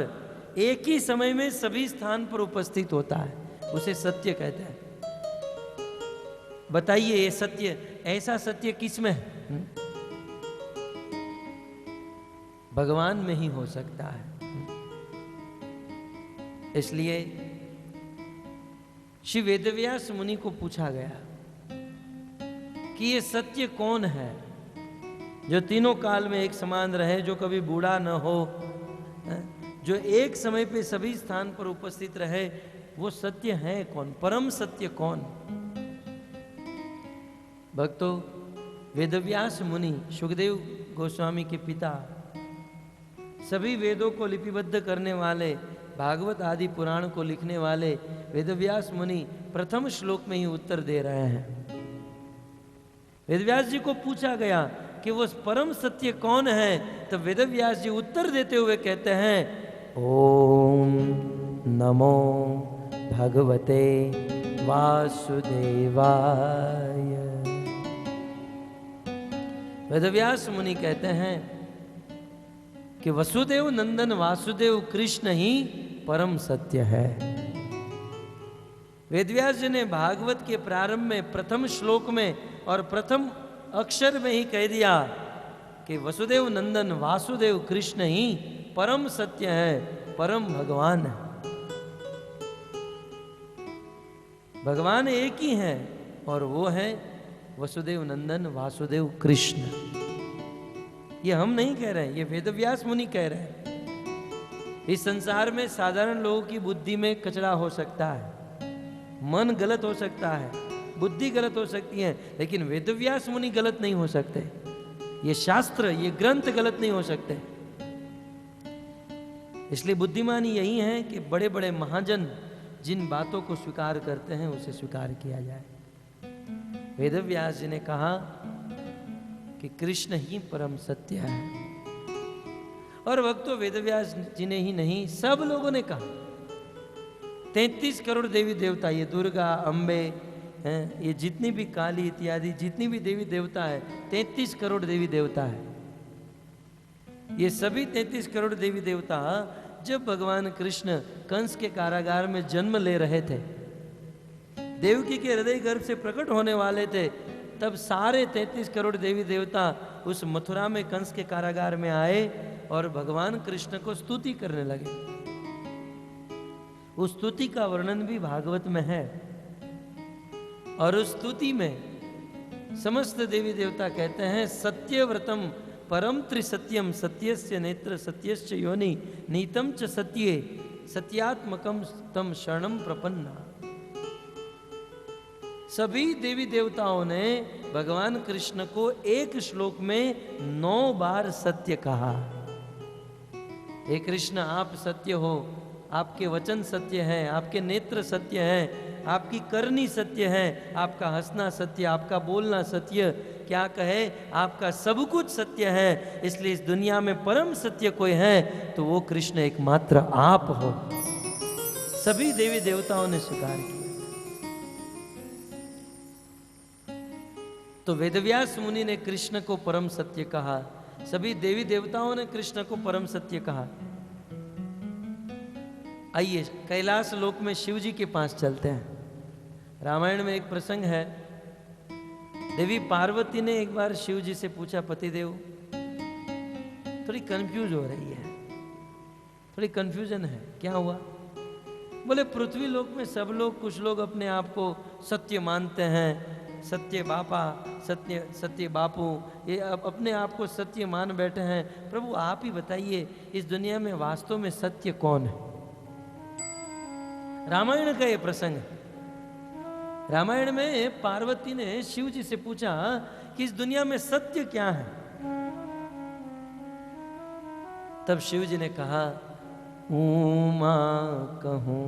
एक ही समय में सभी स्थान पर उपस्थित होता है, उसे सत्य कहते हैं। बताइए ये सत्य, ऐसा सत्य किस में है? भगवान में ही हो सकता है। इसलिए श्री वेदव्यास मुनि को पूछा गया कि ये सत्य कौन है जो तीनों काल में एक समान रहे, जो कभी बूढ़ा न हो, जो एक समय पे सभी स्थान पर उपस्थित रहे, वो सत्य है कौन? परम सत्य कौन? भक्तों, वेदव्यास मुनि, सुखदेव गोस्वामी के पिता, सभी वेदों को लिपिबद्ध करने वाले, भागवत आदि पुराण को लिखने वाले वेदव्यास मुनि प्रथम श्लोक में ही उत्तर दे रहे हैं। वेदव्यास जी को पूछा गया कि वो परम सत्य कौन है, तो वेदव्यास जी उत्तर देते हुए कहते हैं, ओम नमो भगवते वासुदेवाय। वेदव्यास मुनि कहते हैं कि वसुदेव नंदन वासुदेव कृष्ण ही परम सत्य है। वेदव्यास जी ने भागवत के प्रारंभ में प्रथम श्लोक में और प्रथम अक्षर में ही कह दिया कि वसुदेव नंदन वासुदेव कृष्ण ही परम सत्य है, परम भगवान है। भगवान एक ही है और वो है वसुदेव नंदन वासुदेव कृष्ण। ये हम नहीं कह रहे हैं, ये वेदव्यास मुनि कह रहे हैं। इस संसार में साधारण लोगों की बुद्धि में कचरा हो सकता है, मन गलत हो सकता है, बुद्धि गलत हो सकती है, लेकिन वेदव्यास मुनि गलत नहीं हो सकते। ये शास्त्र, ये ग्रंथ गलत नहीं हो सकते। इसलिए बुद्धिमानी यही है कि बड़े बड़े महाजन जिन बातों को स्वीकार करते हैं उसे स्वीकार किया जाए। वेदव्यास जी ने कहा कि कृष्ण ही परम सत्य है। और भक्तों, वेदव्यास जी ने ही नहीं, सब लोगों ने कहा। 33 करोड़ देवी देवता, ये दुर्गा, अम्बे हैं, ये जितनी भी काली इत्यादि जितनी भी देवी देवता है, 33 करोड़ देवी देवता है। ये सभी 33 करोड़ देवी देवता जब भगवान कृष्ण कंस के कारागार में जन्म ले रहे थे, देवकी के हृदय गर्भ से प्रकट होने वाले थे, तब सारे 33 करोड़ देवी देवता उस मथुरा में कंस के कारागार में आए और भगवान कृष्ण को स्तुति करने लगे। उस स्तुति का वर्णन भी भागवत में है। और उस स्तुति में समस्त देवी देवता कहते हैं, सत्यव्रतम परम त्रिसत्यम सत्यस्य नेत्र सत्यस्य योनि नीतम च सत्ये सत्यात्मकम तम शरणम प्रपन्ना। सभी देवी देवताओं ने भगवान कृष्ण को एक श्लोक में 9 बार सत्य कहा। हे कृष्ण, आप सत्य हो, आपके वचन सत्य हैं, आपके नेत्र सत्य हैं, आपकी करनी सत्य है, आपका हंसना सत्य, आपका बोलना सत्य, क्या कहे, आपका सब कुछ सत्य है। इसलिए इस दुनिया में परम सत्य कोई है तो वो कृष्ण एकमात्र आप हो। सभी देवी देवताओं ने स्वीकार किया। तो वेदव्यास मुनि ने कृष्ण को परम सत्य कहा, सभी देवी देवताओं ने कृष्ण को परम सत्य कहा। आइए कैलाश लोक में शिव जी के पास चलते हैं। रामायण में एक प्रसंग है, देवी पार्वती ने एक बार शिव जी से पूछा, पतिदेव थोड़ी कंफ्यूज हो रही है, थोड़ी कंफ्यूजन है, क्या हुआ? बोले पृथ्वी लोक में सब लोग, कुछ लोग अपने आप को सत्य मानते हैं, सत्य बापा, सत्य सत्य बापू, ये अपने आप को सत्य मान बैठे हैं। प्रभु आप ही बताइए, इस दुनिया में वास्तव में सत्य कौन है? रामायण का ये प्रसंग है। रामायण में पार्वती ने शिव जी से पूछा कि इस दुनिया में सत्य क्या है? तब शिव जी ने कहा, उमा कहूँ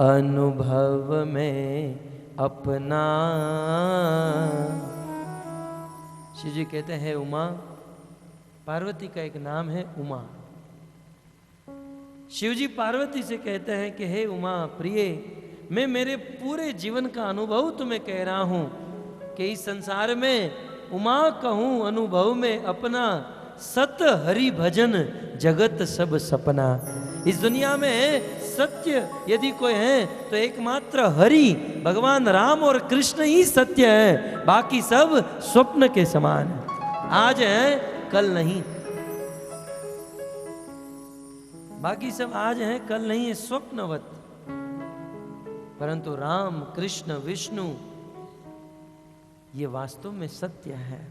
अनुभव में अपना। शिव जी कहते हैं उमा, पार्वती का एक नाम है उमा। शिव जी पार्वती से कहते हैं कि हे उमा प्रिय, मैं मेरे पूरे जीवन का अनुभव तुम्हें कह रहा हूं कि इस संसार में उमा कहूं अनुभव में अपना, सत हरि भजन जगत सब सपना। इस दुनिया में सत्य यदि कोई है तो एकमात्र हरि भगवान राम और कृष्ण ही सत्य है, बाकी सब स्वप्न के समान है। आज है कल नहीं, बाकी सब आज है कल नहीं है, स्वप्नवत। परंतु राम कृष्ण विष्णु ये वास्तव में सत्य है।